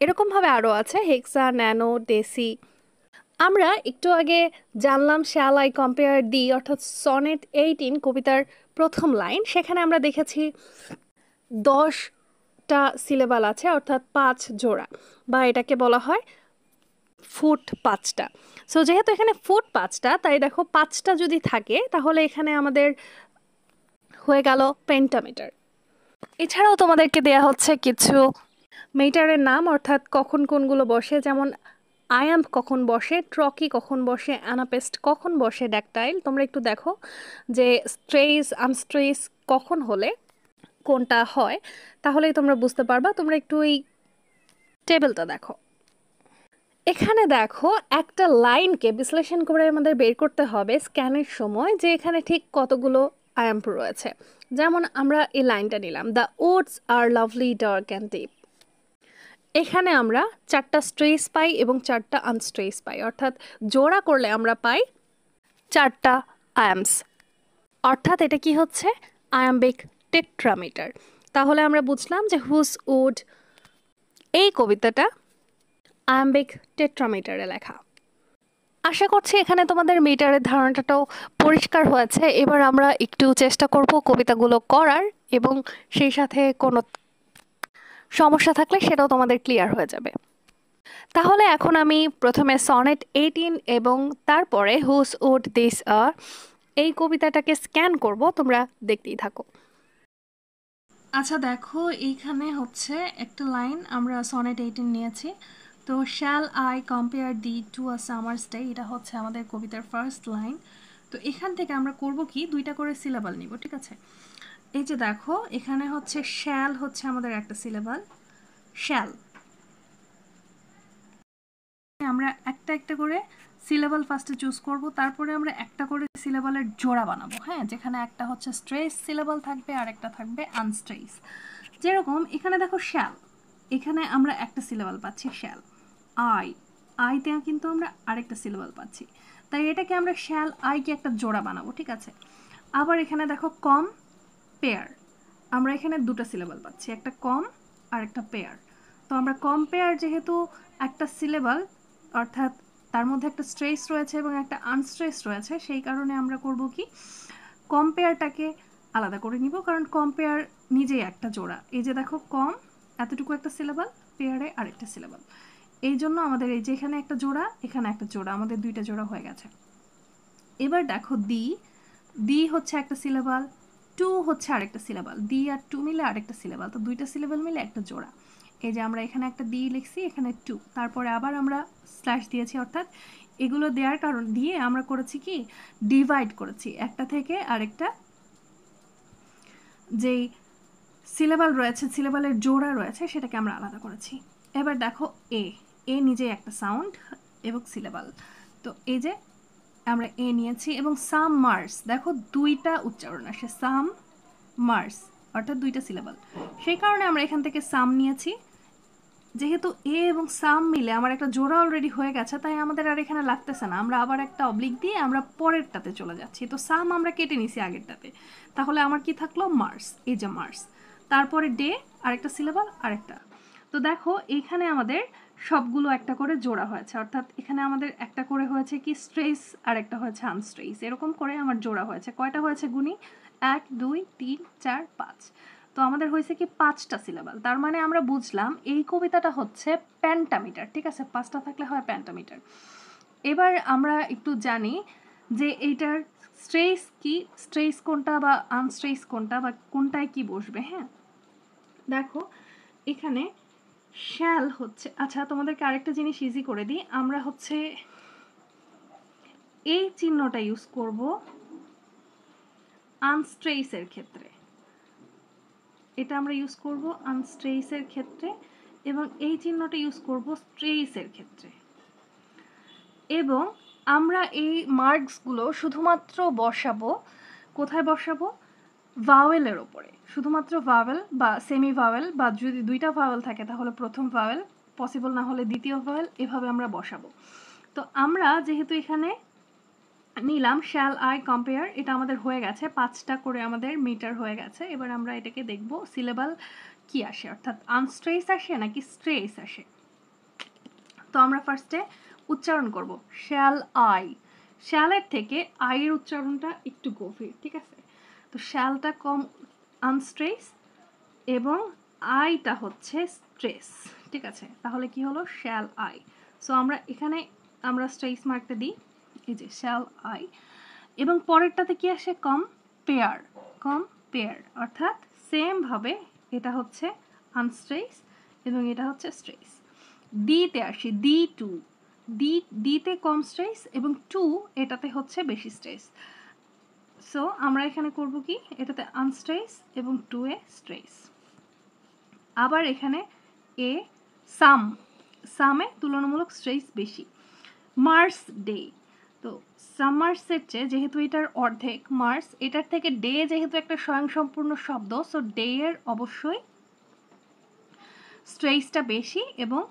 এরকমভাবে আরও আছে হেক্সা, ন্যানো, ডেসি। আমরা একটু আগে জানলাম শ্যাল আই কম্পেয়ার দি অর্থাৎ সনেট 18 কবিতার প্রথম লাইন, সেখানে আমরা দেখেছি 10টা সিলেবাল আছে অর্থাৎ 5 জোড়া, বা এটাকে বলা হয় ফুট 5টা। সো যেহেতু এখানে ফুট 5টা, তাই দেখো 5টা যদি থাকে তাহলে এখানে আমাদের হয়ে গেল পেন্টামিটার। এছাড়াও তোমাদেরকে দেয়া হচ্ছে কিছু মিটারের নাম অর্থাৎ কখন কোনগুলো বসে, যেমন আয়াম্প কখন বসে, ট্রকি কখন বসে, অ্যানাপেস্ট কখন বসে, ড্যাকটাইল। তোমরা একটু দেখো যে স্ট্রেস আনস্ট্রেস কখন হলে কোনটা হয়, তাহলেই তোমরা বুঝতে পারবা। তোমরা একটু এই টেবিলটা দেখো, এখানে দেখো একটা লাইনকে বিশ্লেষণ করে আমাদের বের করতে হবে স্ক্যানের সময় যে এখানে ঠিক কতগুলো আয়াম্প রয়েছে। যেমন আমরা এই লাইনটা নিলাম, the woods are lovely dark and deep. এখানে আমরা 4টা স্ট্রেস পাই এবং 4টা আনস্ট্রেস পাই, অর্থাৎ জোড়া করলে আমরা পাই 4টা আয়ামস, অর্থাৎ এটা কি হচ্ছে আয়াম্বিক টেট্রামিটার। তাহলে আমরা বুঝলাম যে হুস উড এই কবিতাটা আয়াম্বিক টেট্রামিটারে লেখা। আশা করছি এখানে তোমাদের মিটারের ধারণাটাও পরিষ্কার হয়েছে। এবার আমরা একটু চেষ্টা করব কবিতাগুলো করার, এবং সেই সাথে কোনো সমস্যা থাকলে সেটাও তোমাদের ক্লিয়ার হয়ে যাবে। তাহলে এখন আমি প্রথমে সনেট 18 এবং তারপরে হুস উড দিস আর এই কবিতাটাকে স্ক্যান করব, তোমরা দেখতেই থাকো। আচ্ছা দেখো, এইখানে হচ্ছে একটা লাইন আমরা সনেট 18 নিয়েছি। তো shall I compare thee to a summer's day, এটা হচ্ছে আমাদের কবিতার ফার্স্ট লাইন। তো এখান থেকে আমরা করব কি, দুইটা করে সিলেবাল নিব, ঠিক আছে। এই যে দেখো এখানে হচ্ছে শ্যাল হচ্ছে আমাদের একটা সিলেবাল, শ্যাল। আমরা একটা একটা করে সিলেবাল ফার্স্টে চুজ করব, তারপরে আমরা একটা করে সিলেবালের জোড়া বানাবো। হ্যাঁ, যেখানে একটা হচ্ছে স্ট্রেস সিলেবাল থাকবে আর একটা থাকবে আনস্ট্রেস। যেরকম এখানে দেখো শ্যাল, এখানে আমরা একটা সিলেবাল পাচ্ছি শ্যাল। আই, আইতে কিন্তু আমরা আরেকটা সিলেবাল পাচ্ছি, তাই এটাকে আমরা শ্যাল আইকে একটা জোড়া বানাবো, ঠিক আছে। আবার এখানে দেখো কম পেয়ার, আমরা এখানে দুটো সিলেবাল পাচ্ছি, একটা কম আর একটা পেয়ার। তো আমরা কম্পেয়ার যেহেতু একটা সিলেবাল, অর্থাৎ তার মধ্যে একটা স্ট্রেস রয়েছে এবং একটা আনস্ট্রেস রয়েছে, সেই কারণে আমরা করব কি কম্পেয়ারটাকে আলাদা করে নিব, কারণ কম্পেয়ার নিজেই একটা জোড়া। এই যে দেখো কম এতটুকু একটা সিলেবাল, পেয়ারে আরেকটা সিলেবাল, এই জন্য আমাদের এই যে এখানে একটা জোড়া এখানে একটা জোড়া, আমাদের দুইটা জোড়া হয়ে গেছে। এবার দেখো দি, দি হচ্ছে একটা সিলেবাল, টু হচ্ছে আরেকটা সিলেবাল, দি আর টু মিলে আরেকটা সিলেবাল, তো দুইটা সিলেবাল মিলে একটা জোড়া। এই যে আমরা এখানে একটা দি লিখছি, এখানে টু, তারপরে আবার আমরা স্ল্যাশ দিয়েছি, অর্থাৎ এগুলো দেওয়ার কারণ দিয়ে আমরা করেছি কি ডিভাইড করেছি, একটা থেকে আরেকটা যেই সিলেবাল রয়েছে, সিলেবালের জোড়া রয়েছে, সেটাকে আমরা আলাদা করেছি। এবার দেখো এ, এ নিজে একটা সাউন্ড এবং সিলেবাল, তো এই যে আমরা এ নিয়েছি এবং সাম মার্স, দেখো দুইটা উচ্চারণ আসে, সাম মার্স অর্থাৎ দুইটা সিলেবাল, সেই কারণে আমরা এখান থেকে সাম নিয়েছি। যেহেতু এ এবং সাম মিলে আমার একটা জোড়া অলরেডি হয়ে গেছে, তাই আমাদের আর এখানে লাগতেছে না, আমরা আবার একটা অবলিক দিয়ে আমরা পরেরটাতে চলে যাচ্ছি। তো সাম আমরা কেটে নিছি আগেরটাতে, তাহলে আমার কি থাকলো মার্স, এই যে মার্স, তারপরে ডে আরেকটা সিলেবাল আরেকটা। তো দেখো এখানে আমাদের সবগুলো একটা করে জোড়া হয়েছে, অর্থাৎ এখানে আমাদের একটা করে হয়েছে কি স্ট্রেস আর একটা হয়েছে আনস্ট্রেস, এরকম করে আমার জোড়া হয়েছে। কয়টা হয়েছে গুনি, 1 2 3 4 5, তো আমাদের হয়েছে কি 5টা সিলেবাল। তার মানে আমরা বুঝলাম এই কবিতাটা হচ্ছে পেন্টামিটার, ঠিক আছে, 5টা থাকলে হয় পেন্টামিটার। এবার আমরা একটু জানি যে এইটার স্ট্রেস কি, স্ট্রেস কোনটা বা আনস্ট্রেস কোনটা বা কোনটায় কি বসবে। হ্যাঁ দেখো এখানে শ্যাল হচ্ছে, আচ্ছা তোমাদেরকে আরেকটা জিনিস ইজি করে দিই, আমরা হচ্ছে এই চিহ্নটা ইউজ করব আনস্ট্রেসের ক্ষেত্রে, এটা আমরা ইউজ করব আনস্ট্রেসের ক্ষেত্রে, এবং এই চিহ্নটা ইউজ করব স্ট্রেসের ক্ষেত্রে। এবং আমরা এই মার্কসগুলো শুধুমাত্র বসাবো কোথায়, বসাবো ভাওয়েলের ওপরে, শুধুমাত্র ভাওয়েল বা সেমি ভাওয়েল, বা যদি দুইটা ভাওয়েল থাকে তাহলে প্রথম ভাওয়েল, পসিবল না হলে দ্বিতীয় ভাওয়েল, এভাবে আমরা বসাবো। তো আমরা যেহেতু এখানে নিলাম শ্যাল আই কম্পেয়ার, এটা আমাদের হয়ে গেছে, 5টা করে আমাদের মিটার হয়ে গেছে। এবার আমরা এটাকে দেখব সিলেবাল কি আসে, অর্থাৎ আনস্ট্রেস আসে নাকি স্ট্রেস আসে। তো আমরা ফার্স্টে উচ্চারণ করব শ্যাল আই, শ্যালের থেকে আইয়ের উচ্চারণটা একটু গভীর, ঠিক আছে, তো শ্যালটা কম আনস্ট্রেস এবং আইটা হচ্ছে স্ট্রেস, ঠিক আছে, তাহলে কি হলো শ্যাল আই। সো আমরা এখানে আমরা স্ট্রেস মার্কটা দিই, এই যে শ্যাল আই, এবং পরেরটাতে কি আসে কম্পেয়ার, কম্পেয়ার অর্থাৎ সেম ভাবে এটা হচ্ছে আনস্ট্রেস এবং এটা হচ্ছে স্ট্রেস। দিতে আসি দি টু, দিতে কম স্ট্রেস এবং টু এটাতে হচ্ছে বেশি স্ট্রেস। সো আমরা এখানে করব কি এটাতে আনস্ট্রেস এবং টু এ স্ট্রেস। আবার এখানে এ সাম, সামে তুলনামূলক স্ট্রেস বেশি। মার্স ডে, তো সামার্সের চেয়ে যেহেতু এটার অর্ধেক মার্স, এটার থেকে ডে যেহেতু একটা স্বয়ংসম্পূর্ণ শব্দ, সো ডে এর অবশ্যই স্ট্রেসটা বেশি এবং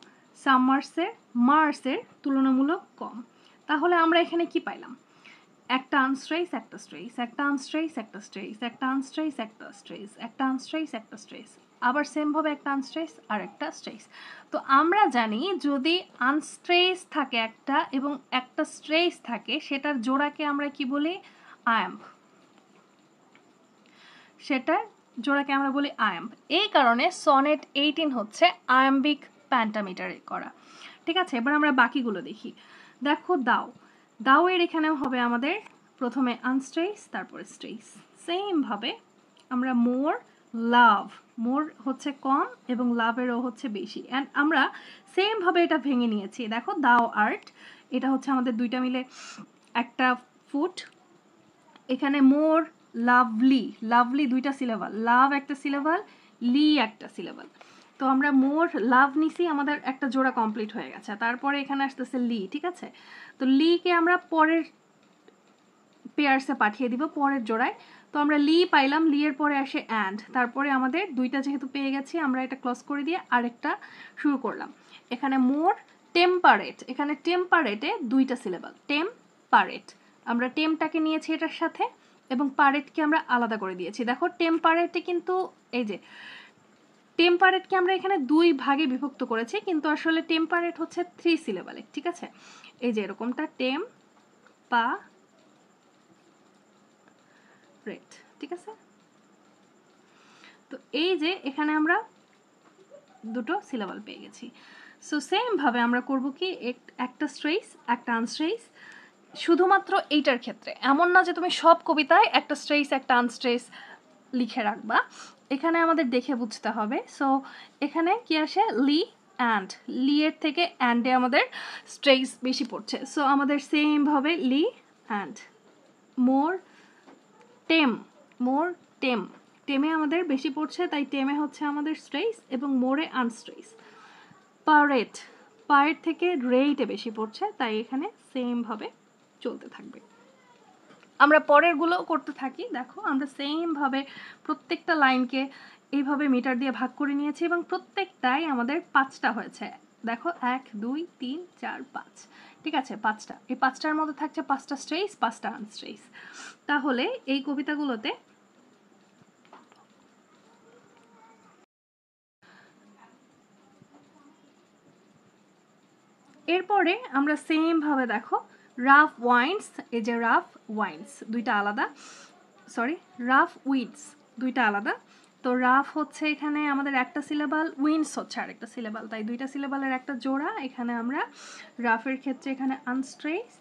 সামার্সের মার্সের তুলনামূলক কম। তাহলে আমরা এখানে কি পাইলাম, একটা আনস্ট্রেস একটা স্ট্রেস, একটা আনস্ট্রেস একটা স্ট্রেস, একটা আনস্ট্রেস একটা স্ট্রেস, একটা আনস্ট্রেস একটা স্ট্রেস, আবার সেম ভাবে একটা আনস্ট্রেস আর একটা স্ট্রেস। তো আমরা জানি যদি আনস্ট্রেস থাকে একটা এবং একটা স্ট্রেস থাকে, সেটার জোড়াকে আমরা কি বলি আয়াম্প, সেটার জোড়াকে আমরা বলি আয়াম্প। এই কারণে সনেট 18 হচ্ছে আয়াম্বিক প্যান্টামিটারে করা, ঠিক আছে। এবার আমরা বাকিগুলো দেখি। দেখো দাও, দাও এর এখানেও হবে আমাদের প্রথমে আনস্ট্রেস তারপরে স্ট্রেস, সেম ভাবে আমরা মোর, লাভ, মোর হচ্ছে কম এবং লাভেরও হচ্ছে বেশি, অ্যান্ড আমরা সেম ভাবে এটা ভেঙে নিয়েছি। দেখো দাও আর্ট, এটা হচ্ছে আমাদের দুইটা মিলে একটা ফুট, এখানে মোর লাভলি, লাভলি দুইটা সিলেবাল, লাভ একটা সিলেবাল, লি একটা সিলেবাল, তো আমরা মোর লাভ নিছি, আমাদের একটা জোড়া কমপ্লিট হয়ে গেছে। তারপরে এখানে আসতেছে লি, ঠিক আছে, তো লিকে আমরা পরের পেয়ার্সে পাঠিয়ে দিব, পরের জোড়ায়। তো আমরা লি পাইলাম, লি এর পরে আসে অ্যান্ড, তারপরে আমাদের দুইটা যেহেতু পেয়ে গেছি আমরা এটা ক্লোজ করে দিয়ে আরেকটা শুরু করলাম। এখানে মোর টেম্পারেট, এখানে টেম্পারেটে দুইটা সিলেবাল, টেম্পারেট, আমরা টেমটাকে নিয়েছি এটার সাথে এবং পারেটকে আমরা আলাদা করে দিয়েছি। দেখো টেম্পারেটে কিন্তু এই যে টেম্পারেটকে আমরা এখানে 2 ভাগে বিভক্ত করেছি, কিন্তু আসলে টেম্পারেট হচ্ছে 3 সিলেবালে, ঠিক আছে? এই যে এরকমটা টেম পা রেট, ঠিক আছে? তো এই যে এখানে আমরা দুটো সিলেবাল পেয়ে গেছি। সো সেম ভাবে আমরা করব কি, একটা স্ট্রেস একটা আনস্ট্রেস, শুধুমাত্র এইটার ক্ষেত্রে। এমন না যে তুমি সব কবিতায় একটা স্ট্রেস একটা আনস্ট্রেস লিখে রাখবা, এখানে আমাদের দেখে বুঝতে হবে। সো এখানে কি আসে, লি অ্যান্ড, লি এর থেকে অ্যান্ডে আমাদের স্ট্রেস বেশি পড়ছে। সো আমাদের সেম ভাবে লি অ্যান্ড, মোর টেম, মোর টেম, টেমে আমাদের বেশি পড়ছে তাই টেমে হচ্ছে আমাদের স্ট্রেস এবং মোরে আনস্ট্রেস। পারেট, পায়ের থেকে রেটে বেশি পড়ছে তাই এখানে সেম ভাবে চলতে থাকবে। আমরা পরেরগুলো করতে থাকি। দেখো আমরা সেম ভাবে প্রত্যেকটা লাইনকে এইভাবে মিটার দিয়ে ভাগ করে নিয়েছি এবং প্রত্যেকটাই আমাদের 5টা হয়েছে। দেখো 1 2 3 4 5, ঠিক আছে? 5টা, এই 5টার মধ্যে থাকছে 5টা স্ট্রেস 5টা আনস্ট্রেস। তাহলে এই কবিতাগুলোতে এরপরে আমরা সেম ভাবে দেখো রাফ ওয়াইন্স, এই যে রাফ ওয়াইন্স দুইটা আলাদা, সরি রাফ উইডস দুইটা আলাদা। তো রাফ হচ্ছে এখানে আমাদের একটা সিলেবাল, উইন্স হচ্ছে আরেকটা সিলেবাল, তাই দুইটা সিলেবালের একটা জোড়া। এখানে আমরা রাফের ক্ষেত্রে এখানে আনস্ট্রেস,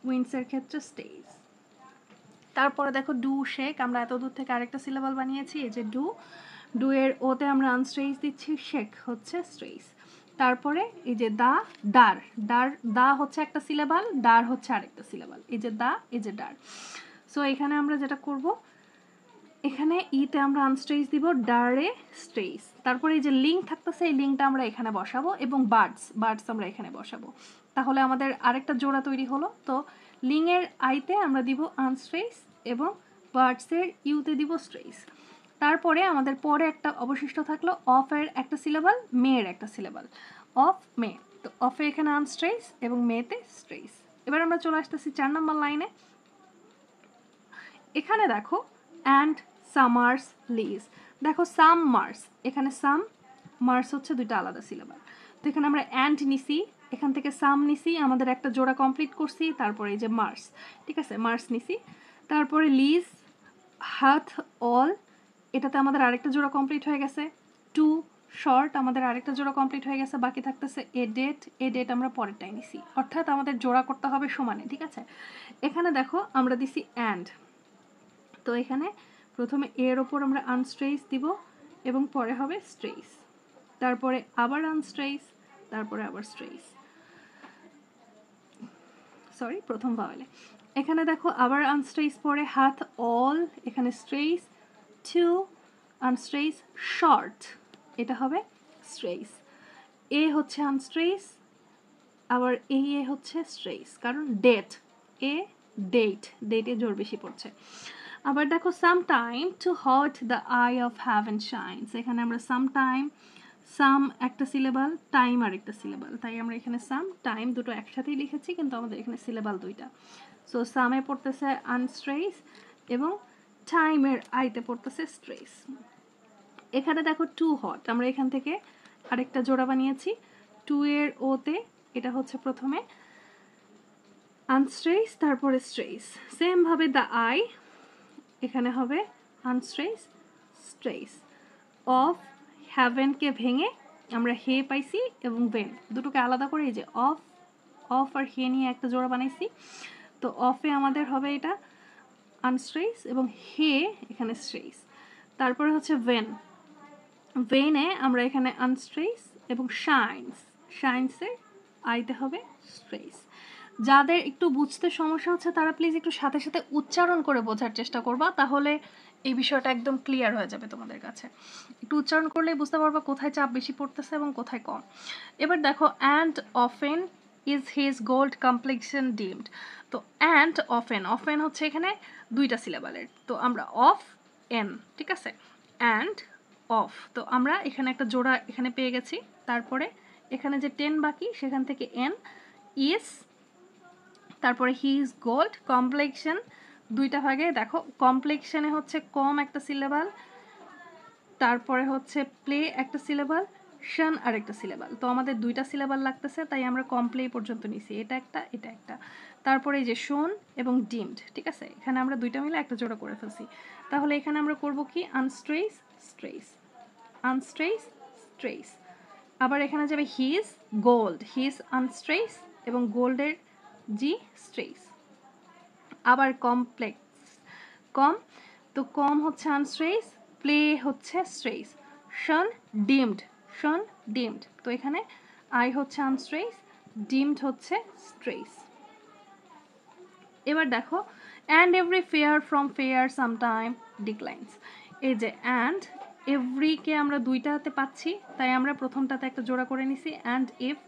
উইন্সের ক্ষেত্রে স্টেজ। তারপরে দেখো ডু শেক, আমরা এত দূর থেকে আরেকটা সিলেবাল বানিয়েছি, এই যে ডু, ডু এর ওতে আমরা আনস্ট্রেস দিচ্ছি, শেক হচ্ছে স্ট্রেস। তারপরে এই যে দা, ডার, ডার, দা হচ্ছে একটা সিলেবাল, ডার হচ্ছে আরেকটা সিলেবাল, এই যে দা, এই যে ডার। সো এখানে আমরা যেটা করব, এখানে ইতে আমরা আনস্ট্রেস দিব, ডারে স্ট্রেস। তারপরে এই যে লিঙ্ক থাকতেছে, এই লিঙ্কটা আমরা এখানে বসাবো এবং বার্ডস, বার্ডস আমরা এখানে বসাবো। তাহলে আমাদের আরেকটা জোড়া তৈরি হলো। তো লিংয়ের আইতে আমরা দিব আনস্ট্রেস এবং বার্ডসের ইউতে দিব স্ট্রেস। তারপরে আমাদের পরে একটা অবশিষ্ট থাকলো অফের একটা সিলেবাল, মেয়ের একটা সিলেবাল, অফ মে। তো অফে এখানে আনস্ট্রেস এবং মেতে স্ট্রেস। এবার আমরা চলে আসতেছি 4 নম্বর লাইনে। এখানে দেখো অ্যান্ড সামার্স লিজ, দেখো সাম মার্স, এখানে সাম মার্স হচ্ছে দুইটা আলাদা সিলেবাল। তো এখানে আমরা অ্যান্ড নিছি, এখান থেকে সাম নিছি, আমাদের একটা জোড়া কমপ্লিট করছি, তারপরে এই যে মার্স, ঠিক আছে? মার্স নিছি। তারপরে লিজ, হাথ, অল, এটাতে আমাদের আরেকটা জোড়া কমপ্লিট হয়ে গেছে। টু শর্ট, আমাদের আরেকটা জোড়া কমপ্লিট হয়ে গেছে, বাকি থাকতেছে এ ডেট, এ ডেট আমরা পরেরটাই নিছি, অর্থাৎ আমাদের জোড়া করতে হবে সমানে, ঠিক আছে? এখানে দেখো আমরা দিছি অ্যান্ড, তো এখানে প্রথমে এর ওপর আমরা আনস্ট্রেস দিব এবং পরে হবে স্ট্রেস, তারপরে আবার আনস্ট্রেস, তারপরে আবার স্ট্রেস, সরি প্রথম ভাওয়েলে। এখানে দেখো আবার আনস্ট্রেস, পরে হাত, অল, এখানে স্ট্রেস, টু আনস্ট্রেস, শর্ট, এটা হবে স্ট্রেস, এ হচ্ছে আনস্ট্রেস, আবার এ হচ্ছে স্ট্রেস, কারণ ডেট, এ ডেট, ডেটে জোর বেশি পড়ছে। আবার দেখো some time too hot the eye of heaven shines, এখানে আমরা সাম টাইম, সাম একটা সিলেবাল, টাইম আর একটা সিলেবাল, তাই আমরা এখানে সাম টাইম দুটো একসাথেই লিখেছি, কিন্তু আমাদের এখানে সিলেবাল দুইটা। সো সামে পড়তেছে আনস্ট্রেস এবং টাইমের আইতে পড়তেছে স্ট্রেস। এখানে দেখো টু হট, আমরা এখান থেকে আরেকটা জোড়া বানিয়েছি, টু এর ওতে এটা হচ্ছে প্রথমে আনস্ট্রেস, তারপরে স্ট্রেস। সেম ভাবে দ্য আই, এখানে হবে আনস্ট্রেস স্ট্রেস। অফ, হ্যাভেনকে ভেঙে আমরা হে পাইছি এবং ভেন, দুটোকে আলাদা করে এই যে অফ, অফ আর হে নিয়ে একটা জোড়া বানাইছি। তো অফে আমাদের হবে এটা আনস্ট্রেস এবং হে এখানে স্ট্রেস। তারপরে হচ্ছে ভেন, ভেনে আমরা এখানে আনস্ট্রেস এবং শাইন্স, শাইন্সের আইতে হবে স্ট্রেস। যাদের একটু বুঝতে সমস্যা হচ্ছে তারা প্লিজ একটু সাথে সাথে উচ্চারণ করে বোঝার চেষ্টা করবা, তাহলে এই বিষয়টা একদম ক্লিয়ার হয়ে যাবে তোমাদের কাছে। একটু উচ্চারণ করলেই বুঝতে পারবা কোথায় চাপ বেশি পড়তেছে এবং কোথায় কম। এবার দেখো and often is his gold complexion deemed, তো অ্যান্ড অফেন, অফেন হচ্ছে এখানে দুইটা সিলেবালের, তো আমরা অফ এন, ঠিক আছে? অ্যান্ড অফ, তো আমরা এখানে একটা জোড়া এখানে পেয়ে গেছি, তারপরে এখানে যে 10 বাকি সেখান থেকে এন, ইজ, তারপরে হিজ গোল্ড কমপ্লেক্সন দুইটা ভাগে, দেখো কমপ্লেক্সনে হচ্ছে কম একটা সিলেবাল, তারপরে হচ্ছে প্লে একটা সিলেবাল, শন আর একটা সিলেবাল। তো আমাদের দুইটা সিলেবাল লাগতেছে, তাই আমরা কমপ্লে পর্যন্ত নিছি, এটা একটা এটা একটা। তারপরে এই যে শোন এবং ডিমড, ঠিক আছে, এখানে আমরা দুইটা মিলে একটা জোড়া করে ফেলছি। তাহলে এখানে আমরা করব কি আনস্ট্রেস স্ট্রেস, আনস্ট্রেস স্ট্রেস। আবার এখানে যাবে হিজ গোল্ড, হিজ আনস্ট্রেস এবং গোল্ডের জি স্ট্রেস। আবার কমপ্লেক্স কম, তো কম হচ্ছে আনস্ট্রেস, প্লে হচ্ছে স্ট্রেস, শন ডিমড, শন ডিমড। তো এখানে আই হচ্ছে আনস্ট্রেস, ডিমড হচ্ছে স্ট্রেস। এবার দেখো and every fair from fair sometime declines. এই যে অ্যান্ড এভরিকে আমরা দুইটা হাতে পাচ্ছি, তাই আমরা প্রথমটাতে একটা জোড়া করে নিছি অ্যান্ড ইফ,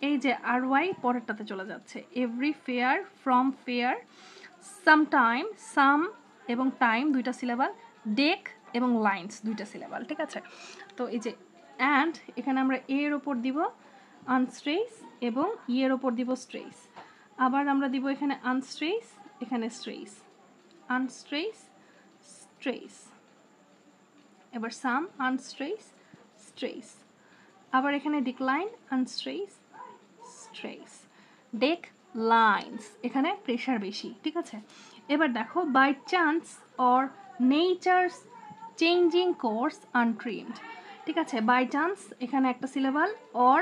এই যে আর ওয়াই পরেরটাতে চলে যাচ্ছে, every fair from fair, sometime, some এবং টাইম দুইটা সিলেবাল, ডেক এবং লাইন্স দুইটা সিলেবাল, ঠিক আছে। তো এই যে অ্যান্ড এখানে আমরা এর ওপর দিব আনস্ট্রেস এবং এর ওপর দিব স্ট্রেস। আবার আমরা দিব এখানে আনস্ট্রেস, এখানে স্ট্রেস, আনস্ট্রেস স্ট্রেস। এবার সাম আনস্ট্রেস স্ট্রেস। আবার এখানে decline unstress stress, declines, এখানে প্রেশার বেশি, ঠিক আছে। এবার দেখো by chance or nature's changing course untrimmed, ঠিক আছে। বাই চান্স এখানে একটা সিলেবাল, অর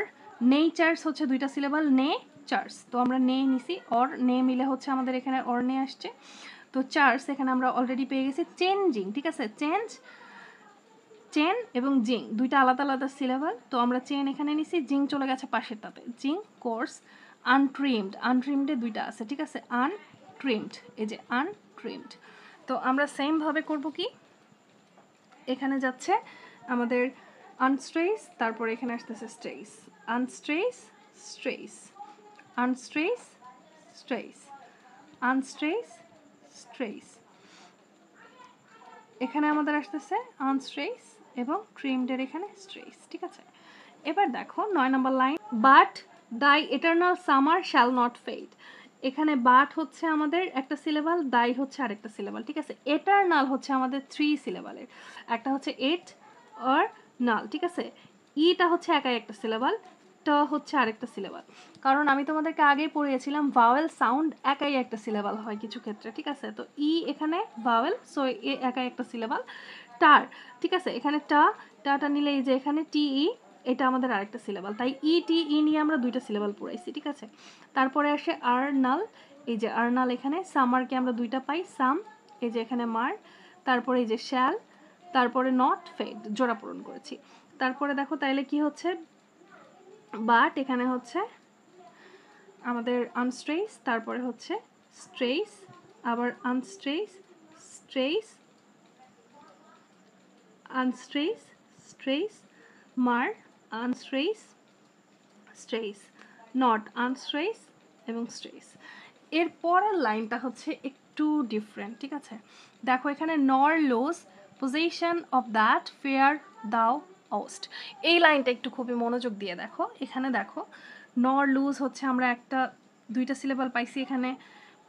নেচার্স হচ্ছে দুইটা সিলেবাল, নে চার্স, তো আমরা নে নিছি, অর নে মিলে হচ্ছে আমাদের এখানে অর নে আসছে। তো চার্স এখানে আমরা অলরেডি পেয়ে গেছি, চেঞ্জিং, ঠিক আছে, চেঞ্জ, চেন এবং জিং দুইটা আলাদা আলাদা সিলেবাল, তো আমরা চেন এখানে নিছি, জিং চলে গেছে পাশেরটাতে, জিং কোর্স আনট্রিমড, আনট্রিমডে দুইটা আছে, ঠিক আছে, আনট্রিমড, এই যে আনট্রিমড। তো আমরা সেমভাবে করব কি, এখানে যাচ্ছে আমাদের আনস্ট্রেস, তারপর এখানে আসতেছে stress, unstress stress, unstress stress, unstress stress. এখানে আমাদের আসতেছে আনস্ট্রেস এবং ট্রিমডের এখানে স্ট্রেস, ঠিক আছে। এবার দেখো 9 number line, but thy eternal summer shall not fade. এখানে বাট হচ্ছে আমাদের একটা সিলেবাল, দাই হচ্ছে আরেকটা সিলেবাল, ঠিক আছে। এটারনাল হচ্ছে আমাদের 3 সিলেবালের, একটা হচ্ছে এট আর নাল, ঠিক আছে। ইটা হচ্ছে একাই একটা সিলেবাল, ট হচ্ছে আরেকটা সিলেবাল, কারণ আমি তোমাদেরকে আগেই পড়িয়েছিলাম ভাওয়েল সাউন্ড একাই একটা সিলেবাল হয় কিছু ক্ষেত্রে, ঠিক আছে। তো ই এখানে ভাওয়েল, সো এ একাই একটা সিলেবাল, টার, ঠিক আছে, এখানে টাটা নিলে এই যে এখানে টি ই, এটা আমাদের আরেকটা সিলেবাল, তাই ই টি ই নিয়ে আমরা দুইটা সিলেবাল পড়াইছি, ঠিক আছে। তারপরে আসে আর্নাল, এই যে আর্নাল, এখানে সামারকে আমরা দুইটা পাই, সাম, এই যে এখানে মার, তারপরে এই যে শ্যাল, তারপরে নট ফেড জোড়া পূরণ করেছি। তারপরে দেখো তাইলে কি হচ্ছে, বাট এখানে হচ্ছে আমাদের আনস্ট্রেস, তারপরে হচ্ছে স্ট্রেস, আবার আনস্ট্রেস স্ট্রেস, আনস্ট্রেস স্ট্রেস, মার আনস্ট্রেস স্ট্রেস, নট আনস্ট্রেস এবং স্ট্রেস। এর পরের লাইনটা হচ্ছে একটু ডিফারেন্ট, ঠিক আছে। দেখো এখানে নর lose position of that fair দাও ওস্ট, এই লাইনটা একটু খুবই মনোযোগ দিয়ে দেখো। এখানে দেখো নর লুজ হচ্ছে আমরা একটা দুইটা সিলেবাল পাইছি, এখানে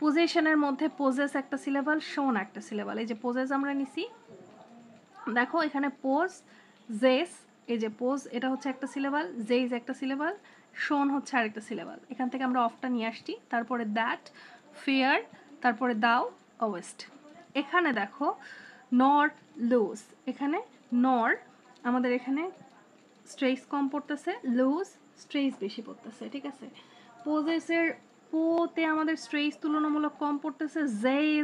পজিশনের মধ্যে পোজেস একটা সিলেবাল, শোন একটা সিলেবাল, এই যে পোজেস আমরা নিছি, দেখো এখানে পোজ জেস, এই যে পোজ এটা হচ্ছে একটা সিলেবাল, জেইজ একটা সিলেবাল, শোন হচ্ছে আরেকটা সিলেবাল, এখান থেকে আমরা অফটা নিয়ে আসছি। তারপরে দ্যাট ফেয়ার, তারপরে দাও ওয়েস্ট। এখানে দেখো নর লুজ, এখানে নর আমাদের এখানে স্ট্রেস কম পড়তেছে, লুজ স্ট্রেস বেশি পড়তেছে, ঠিক আছে। পোজেসের পোতে আমাদের স্ট্রেস তুলনামূলক কম পড়তেছে,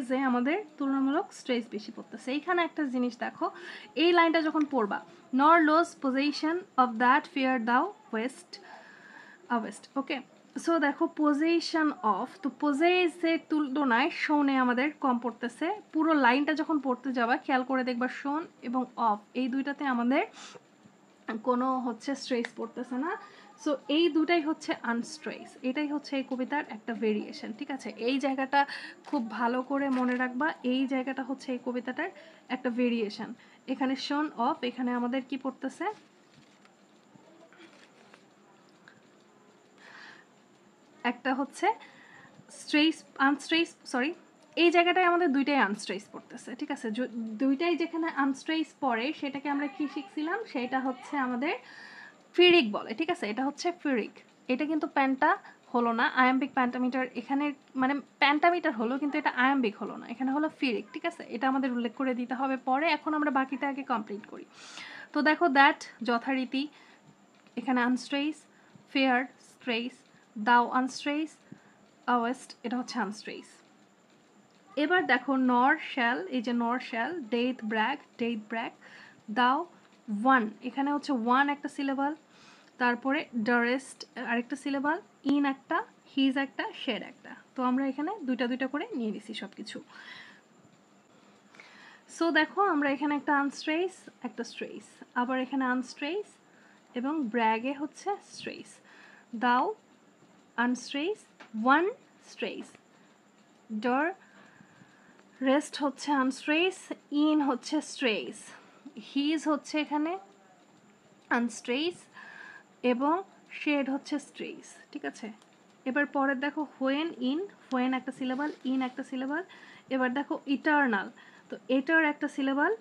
জে আমাদের তুলনামূলক স্ট্রেস বেশি পড়তেছে। এইখানে একটা জিনিস দেখো, এই লাইনটা যখন পড়বা, নর lose position of that fair দাও ওয়েস্ট ওয়েস্ট, ওকে। সো দেখো পজিশন অফ, তো পজেসের তুলনায় শোনে আমাদের কম পড়তেছে। পুরো লাইনটা যখন পড়তে যাবা খেয়াল করে দেখবা শোন এবং অফ এই দুইটাতে আমাদের কোনো হচ্ছে স্ট্রেস পড়তেছে না। সো এই দুটাই হচ্ছে আনস্ট্রেস, এটাই হচ্ছে এই কবিতার একটা ভেরিয়েশন, ঠিক আছে। এই জায়গাটা খুব ভালো করে মনে রাখবা, এই জায়গাটা হচ্ছে এই কবিতাটার একটা ভেরিয়েশন। এখানে শোন অফ, এখানে আমাদের কি পড়তেছে, একটা হচ্ছে স্ট্রেস আনস্ট্রেস, সরি এই জায়গাটায় আমাদের দুইটাই আনস্ট্রেস পড়তেছে, ঠিক আছে? দুইটাই যেখানে আনস্ট্রেস পড়ে সেটাকে আমরা কি শিখছিলাম, সেটা হচ্ছে আমাদের ফিরিক বলে, ঠিক আছে? এটা হচ্ছে ফিরিক। এটা কিন্তু প্যান্টা হলো না, আয়াম্বিক প্যান্টামিটার এখানে, মানে প্যান্টামিটার হলো কিন্তু এটা আয়াম্বিক হলো না, এখানে হলো ফিরিক, ঠিক আছে? এটা আমাদের উল্লেখ করে দিতে হবে পরে। এখন আমরা বাকিটা আগে কমপ্লিট করি। তো দেখো দ্যাট যথারীতি এখানে আনস্ট্রেস, ফেয়ার স্ট্রেস, দাও আনস্ট্রেস, আওয়েস্ট এটা হচ্ছে আনস্ট্রেস। এবার দেখো নর শ্যাল, এই যে নর শ্যাল, ডেথ ব্র্যাক, দাও ওয়ান, এখানে হচ্ছে ওয়ান একটা সিলেবাল, তারপরে ডারেস্ট আরেকটা সিলেবাল, ইন একটা, হিজ একটা, শেড একটা। তো আমরা এখানে দুইটা দুইটা করে নিয়ে নিছি সব কিছু। সো দেখো আমরা এখানে একটা আনস্ট্রেস একটা স্ট্রেস, আবার এখানে আনস্ট্রেস এবং ব্র্যাগে হচ্ছে স্ট্রেস, দাও আনস্ট্রেস, ওয়ান স্ট্রেস, ডর রেস্ট হচ্ছে আনস্ট্রেস, ইন হচ্ছে স্ট্রেস, হিজ হচ্ছে এখানে আনস্ট্রেস এবং শেড হচ্ছে স্ট্রেস, ঠিক আছে? এবার পরে দেখো হোয়েন ইন, হোয়েন একটা সিলেবাল, ইন একটা সিলেবাল। এবার দেখো ইটারনাল, তো এটার একটা সিলেবাল,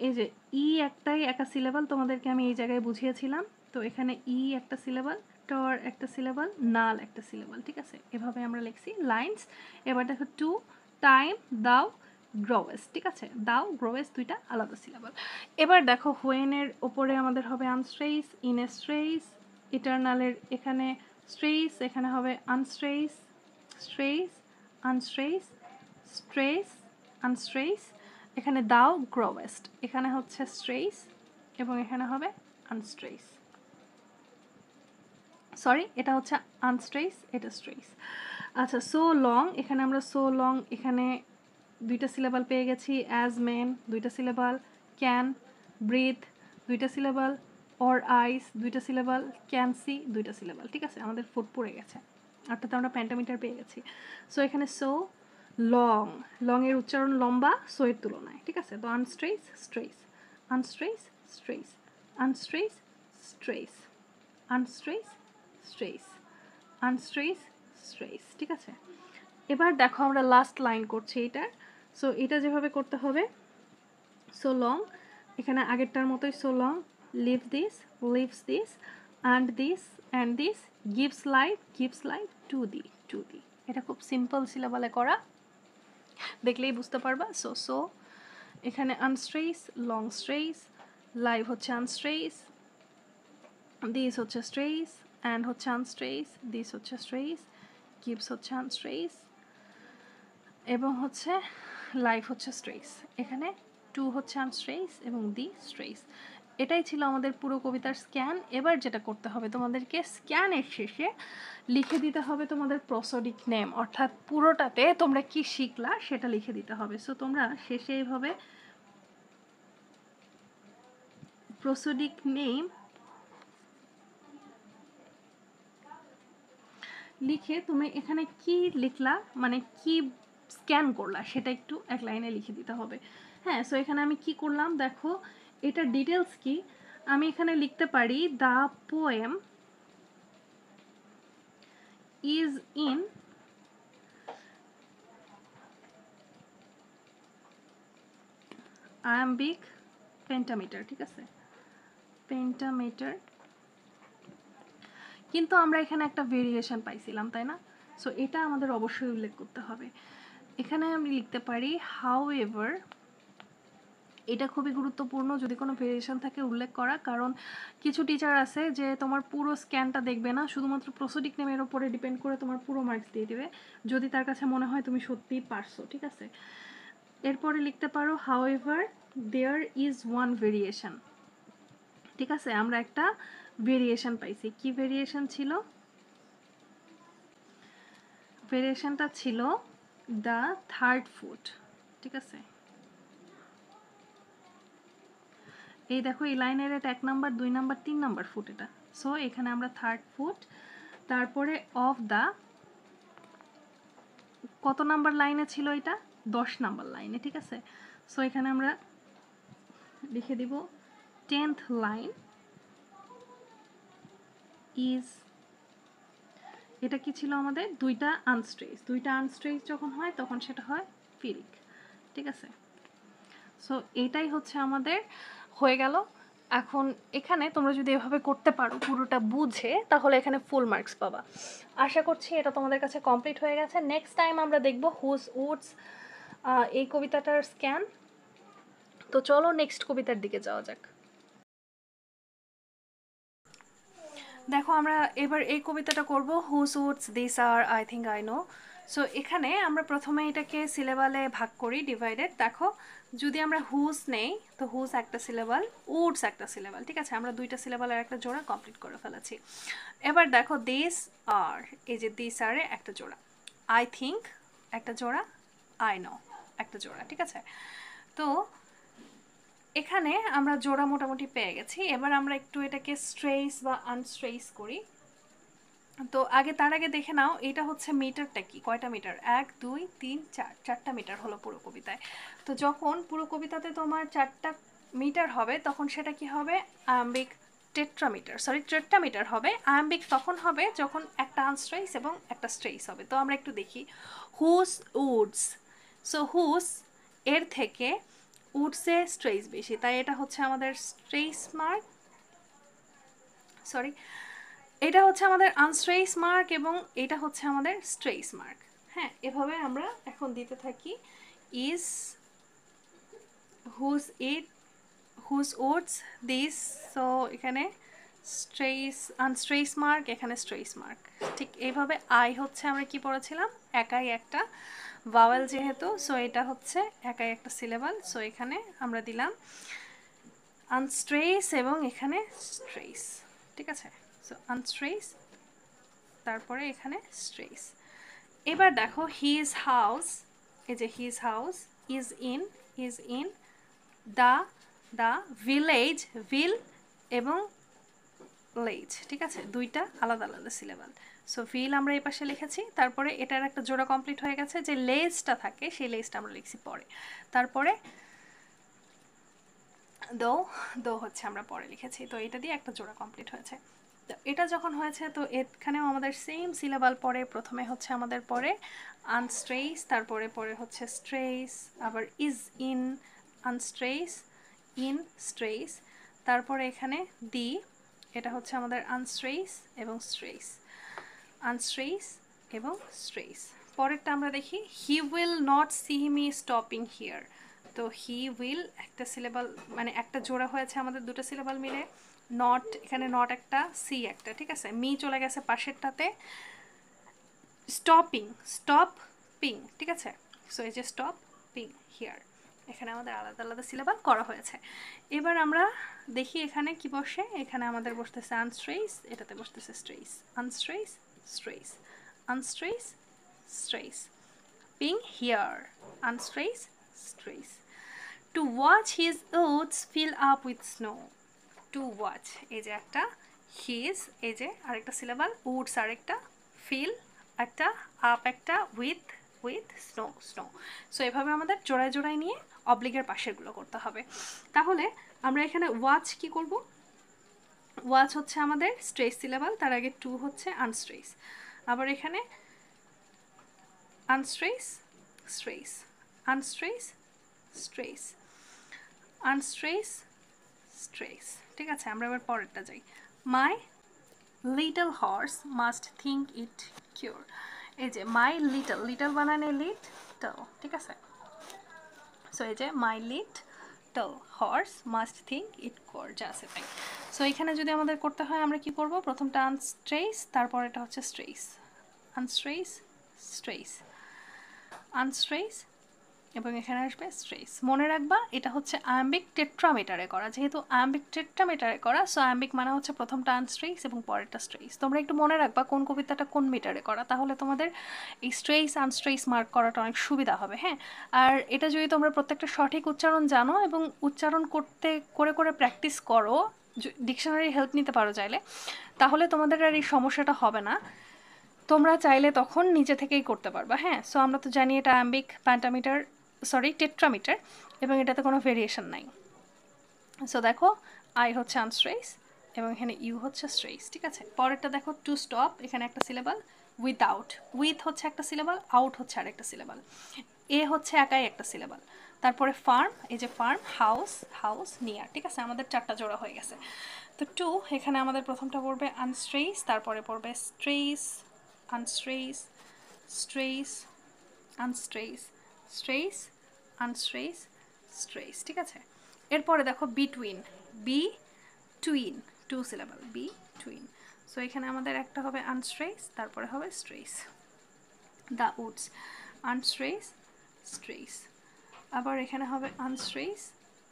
এই যে ই একটাই একা সিলেবাল, তোমাদেরকে আমি এই জায়গায় বুঝিয়েছিলাম। তো এখানে ই একটা সিলেবাল, টর একটা সিলেবাল, নাল একটা সিলেবাল, ঠিক আছে? এভাবে আমরা লিখছি লাইনস। এবার দেখো টু টাইম, দাও গ্রোয়েস, ঠিক আছে? দাও গ্রোয়েস দুইটা আলাদা সিলেবাল। এবার দেখো হোয়েনের ওপরে আমাদের হবে আনস্ট্রেস, ইন স্ট্রেস, ইটারনালের এখানে স্ট্রেস, এখানে হবে unstress, stress, unstress, stress, unstress, এখানে দাও গ্রোয়েস্ট, এখানে হচ্ছে স্ট্রেস এবং এখানে হবে আনস্ট্রেস, সরি এটা হচ্ছে আনস্ট্রেস, এটা স্ট্রেস। আচ্ছা সো লং, এখানে আমরা সো লং এখানে দুইটা সিলেবাল পেয়ে গেছি, অ্যাজ মেন দুইটা সিলেবাল, ক্যান ব্রিথ দুইটা সিলেবাল, অর আইস দুইটা সিলেবাল, ক্যান সি দুইটা সিলেবাল, ঠিক আছে? আমাদের ফুট পড়ে গেছে, অর্থাৎ আমরা প্যান্টামিটার পেয়ে গেছি। সো এখানে সো লং, লং এর উচ্চারণ লম্বা সো এর তুলনায়, ঠিক আছে? তো unstress stress, unstress stress, unstress stress, unstress stress, unstress stress, ঠিক আছে? এবার দেখো আমরা লাস্ট লাইন করছি এটার। সো এটা যেভাবে করতে হবে, সো লং এখানে আগেরটার মতোই, so long live this, lives this, and this gives life to thee. এটা খুব সিম্পল সিলেবালে করা, দেখলেই বুঝতে পারবা। সো সো এখানে আনস্ট্রেস, লং স্ট্রেস, লাইভ হচ্ছে আনস্ট্রেস, দিস হচ্ছে স্ট্রেস, অ্যান্ড হচ্ছে আনস্ট্রেস, দিস হচ্ছে স্ট্রেস, গিভস হচ্ছে আনস্ট্রেস এবং হচ্ছে লাইফ হচ্ছে স্ট্রেস, এখানে টু হচ্ছে আনস্ট্রেস এবং দি স্ট্রেস। এটাই ছিল আমাদের পুরো কবিতার স্ক্যান। এবার যেটা করতে হবে তোমাদেরকে, স্ক্যানের শেষে লিখে দিতে হবে তোমাদের প্রসোডিক নেম, অর্থাৎ পুরোটাতে তোমরা কি শিখলা সেটা লিখে দিতে হবে। সো তোমরা শেষে এইভাবে প্রসোডিক নেম লিখে তুমি এখানে কি লিখলা, মানে কি স্ক্যান করলা সেটা একটু এক লাইনে লিখে দিতে হবে। হ্যাঁ, সো এখানে আমি কি করলাম দেখো, এটা ডিটেলস কি, আমি এখানে লিখতে পারি the poem is in iambic pentameter, ঠিক আছে? পেন্টামিটার, কিন্তু আমরা এখানে একটা ভেরিয়েশন পাইছিলাম, তাই না? সো এটা আমাদের অবশ্যই উল্লেখ করতে হবে। এখানে আমি লিখতে পারি হাউ এভার, এটা খুবই গুরুত্বপূর্ণ যদি কোনো ভেরিয়েশন থাকে উল্লেখ করা, কারণ কিছু টিচার আছে যে তোমার পুরো স্ক্যানটা দেখবে না, শুধুমাত্র প্রসোডিক নেমের ওপরে ডিপেন্ড করে তোমার পুরো মার্কস দিয়ে দেবে যদি তার কাছে মনে হয় তুমি সত্যিই পারছো, ঠিক আছে? এরপরে লিখতে পারো however there is one variation, ঠিক আছে? আমরা একটা ভেরিয়েশন পাইছি, কি ভেরিয়েশন ছিল? ভেরিয়েশনটা ছিল দ্য থার্ড ফুট, ঠিক আছে? এই দেখো এই লাইনের এটা 1 নাম্বার 2 নাম্বার 3 নাম্বার ফুট এটা, সো এখানে আমরা থার্ড ফুট। তারপরে অফ দ্য, কত নাম্বার লাইনে ছিল এটা? 10 নাম্বার লাইনে, ঠিক আছে? সো এখানে আমরা লিখে দিব 10th লাইন ইজ, এটা কি ছিল আমাদের? দুইটা আনস্ট্রেস যখন হয় তখন সেটা হয় ফিলিক, ঠিক আছে। সো এটাই হচ্ছে আমাদের হয়ে গেল। এখন এখানে তোমরা যদি এভাবে করতে পারো পুরোটা বুঝে, তাহলে এখানে ফুল মার্কস পাবা। আশা করছি এটা তোমাদের কাছে কমপ্লিট হয়ে গেছে। নেক্সট টাইম আমরা দেখব হুজ উডস, এই কবিতাটার স্ক্যান। তো চলো নেক্সট কবিতার দিকে যাওয়া যাক। দেখো আমরা এবার এই কবিতাটা করব, whose woods these are I think I know. So এখানে আমরা প্রথমে এটাকে সিলেবালে ভাগ করি, ডিভাইডেড। দেখো যদি আমরা হুজ নেই তো হুজ একটা সিলেবাল, উডস একটা সিলেবাল, ঠিক আছে। আমরা দুইটা সিলেবালের একটা জোড়া কমপ্লিট করে ফেলেছি। এবার দেখো দিস আর, এই যে দিস আরে একটা জোড়া, আই থিঙ্ক একটা জোড়া, আই নো একটা জোড়া, ঠিক আছে। তো এখানে আমরা জোড়া মোটামুটি পেয়ে গেছি। এবার আমরা একটু এটাকে স্ট্রেস বা আনস্ট্রেস করি। তো তার আগে দেখে নাও এটা হচ্ছে মিটারটা কি, কয়টা মিটার, 1 2 3 4, 4টা মিটার হলো পুরো কবিতায়। তো যখন পুরো কবিতাতে তোমার 4টা মিটার হবে তখন সেটা কি হবে, আয়াম্বিক টেট্রামিটার, সরি ট্রেট্রামিটার হবে। আয়াম্বিক তখন হবে যখন একটা আনস্ট্রেস এবং একটা স্ট্রেস হবে। তো আমরা একটু দেখি, হুস উডস, সো হুস এর থেকে উডসে স্ট্রেস বেশি, তাই এটা হচ্ছে আমাদের স্ট্রেস মার্ক, সরি এটা হচ্ছে আমাদের আনস্ট্রেস মার্ক এবং এটা হচ্ছে আমাদের স্ট্রেস মার্ক। হ্যাঁ, এভাবে আমরা এখন দিতে থাকি। Is whose it whose woods these, so এখানে স্ট্রেস আনস্ট্রেস মার্ক, এখানে স্ট্রেস মার্ক। ঠিক এইভাবে আই হচ্ছে আমরা কি পড়েছিলাম, একাই একটা ভাওয়েল যেহেতু, সো এটা হচ্ছে একাই একটা সিলেবাল। সো এখানে আমরা দিলাম আনস্ট্রেস এবং এখানে স্ট্রেস, ঠিক আছে। সো আনস্ট্রেস, তারপরে এখানে স্ট্রেস। এবার দেখো হিজ হাউস, এই যে his house, is in the the village, vill এবং লেজ, ঠিক আছে, দুইটা আলাদা আলাদা সিলেবাল। সো ভিল আমরা এই পাশে লিখেছি, তারপরে এটার একটা জোড়া কমপ্লিট হয়ে গেছে, যে লেজটা থাকে সেই লেজটা আমরা লিখছি পরে। তারপরে দো, দো হচ্ছে আমরা পরে লিখেছি। তো এটা দিয়ে একটা জোড়া কমপ্লিট হয়েছে। তো এটা যখন হয়েছে তো এখানেও আমাদের সেম সিলেবাল পরে, প্রথমে হচ্ছে আমাদের পরে আনস্ট্রেস, তারপরে পরে হচ্ছে স্ট্রেস, আবার is in unstress, in stress, তারপরে এখানে দি, এটা হচ্ছে আমাদের আনস্ট্রেস এবং স্ট্রেস, আনস্ট্রেস এবং স্ট্রেস। পরেরটা আমরা দেখি, he will not see me stopping here. তো হি উইল একটা সিলেবাল, মানে একটা জোড়া হয়েছে আমাদের দুটো সিলেবাল মিলে। নট, এখানে নট একটা, সি একটা, ঠিক আছে। মি চলে গেছে পাশেরটাতে, স্টপিং, স্টপ পিং, ঠিক আছে। সো এই যে স্টপ পিং হিয়ার, এখানে আমাদের আলাদা আলাদা সিলেবাল করা হয়েছে। এবার আমরা দেখি এখানে কি বসে, এখানে আমাদের বসতেছে আনস্ট্রেস, এটাতে বসতেছে stress, unstress stress, unstress stress, ping here, unstress stress. To watch his woods fill up with snow, to watch, এই যে একটা হিজ, এই যে আরেকটা সিলেবাল, উডস আরেকটা, ফিল একটা, আপ একটা, with with snow, snow. So এভাবে আমাদের জোড়ায় জোড়ায় নিয়ে অবলিগের পাশেরগুলো করতে হবে। তাহলে আমরা এখানে ওয়াচ কি করব, ওয়াচ হচ্ছে আমাদের স্ট্রেস সিলেবাল, তার আগে টু হচ্ছে আনস্ট্রেস, আবার এখানে unstress stress, unstress stress, unstress stress, ঠিক আছে। আমরা এবার পরেরটা যাই, my little horse must think it queer, এই যে মাই লিটল, লিটল বানানে লিট টল, ঠিক আছে। সো এই যে my little horse must think it queer, যা আছে তাই। সো এখানে যদি আমাদের করতে হয় আমরা কি করব, প্রথমটা আনস্ট্রেস, তারপর এটা হচ্ছে স্ট্রেস, আনস্ট্রেস স্ট্রেস, আনস্ট্রেস এবং এখানে আসবে স্ট্রেস। মনে রাখবা এটা হচ্ছে আয়াম্বিক টেট্রামিটারে করা, যেহেতু আয়াম্বিক টেট্রামিটারে করা, সো আয়াম্বিক মানে হচ্ছে প্রথমটা আনস্ট্রেস এবং পরেরটা স্ট্রেস। তোমরা একটু মনে রাখবা কোন কবিতাটা কোন মিটারে করা, তাহলে তোমাদের এই স্ট্রেস আনস্ট্রেস মার্ক করাটা অনেক সুবিধা হবে। হ্যাঁ, আর এটা যদি তোমরা প্রত্যেকটা সঠিক উচ্চারণ জানো এবং উচ্চারণ করতে করে করে প্র্যাকটিস করো, ডিকশনারি হেল্প নিতে পারো চাইলে, তাহলে তোমাদের আর এই সমস্যাটা হবে না। তোমরা চাইলে তখন নিজে থেকেই করতে পারবা। হ্যাঁ, সো আমরা তো জানি এটা আয়াম্বিক পেন্টামিটার, সরি টেট্রামিটার, এবং এটাতে কোনো ভেরিয়েশন নাই। সো দেখো আই হচ্ছে আনস্ট্রেস এবং এখানে ইউ হচ্ছে স্ট্রেস, ঠিক আছে। পরেরটা দেখো, টু স্টপ, এখানে একটা সিলেবাল, উইথআউট, উইথ হচ্ছে একটা সিলেবাল, আউট হচ্ছে আরেকটা সিলেবাল। এ হচ্ছে একাই একটা সিলেবাল। তারপরে ফার্ম, এই যে ফার্ম, হাউস, হাউস, নিয়ার, ঠিক আছে, আমাদের 4টা জোড়া হয়ে গেছে। তো টু, এখানে আমাদের প্রথমটা পড়বে আনস্ট্রেস, তারপরে পড়বে stress, unstress, stress, unstress, stress, unstress, stress, ঠিক আছে। এরপরে দেখো between, between, 2 syllable, between. So এখানে আমাদের একটা হবে আনস্ট্রেস, তারপরে হবে stress. The woods, unstress, stress. আবার এখানে হবে আনস্ট্রেস,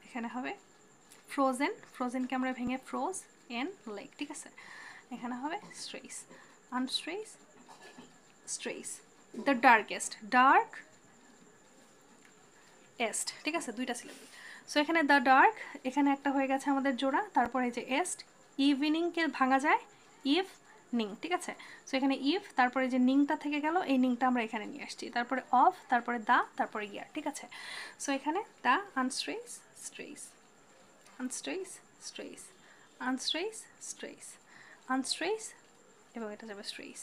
এখানে হবে ফ্রোজেন, ফ্রোজেনকে আমরা ভেঙে ফ্রোজ এন লেক, ঠিক আছে, এখানে হবে stress, unstress, stress. The darkest, dark est, ঠিক আছে, 2টা সিলেবাল। সো এখানে দ্য ডার্ক, এখানে একটা হয়ে গেছে আমাদের জোড়া, তারপরে এই যে এস্ট, ইভিনিংকে ভাঙা যায় ইভ নিং, ঠিক আছে। সো এখানে ইভ, তারপরে যে নিংটা থেকে গেল, এই নিংটা আমরা এখানে নিয়ে আসছি, তারপরে অফ, তারপরে দা, তারপরে ইয়ার, ঠিক আছে। সো এখানে the unstress, stress, unstress, stress, unstress, stress, unstress, এবং এটা যাবে stress.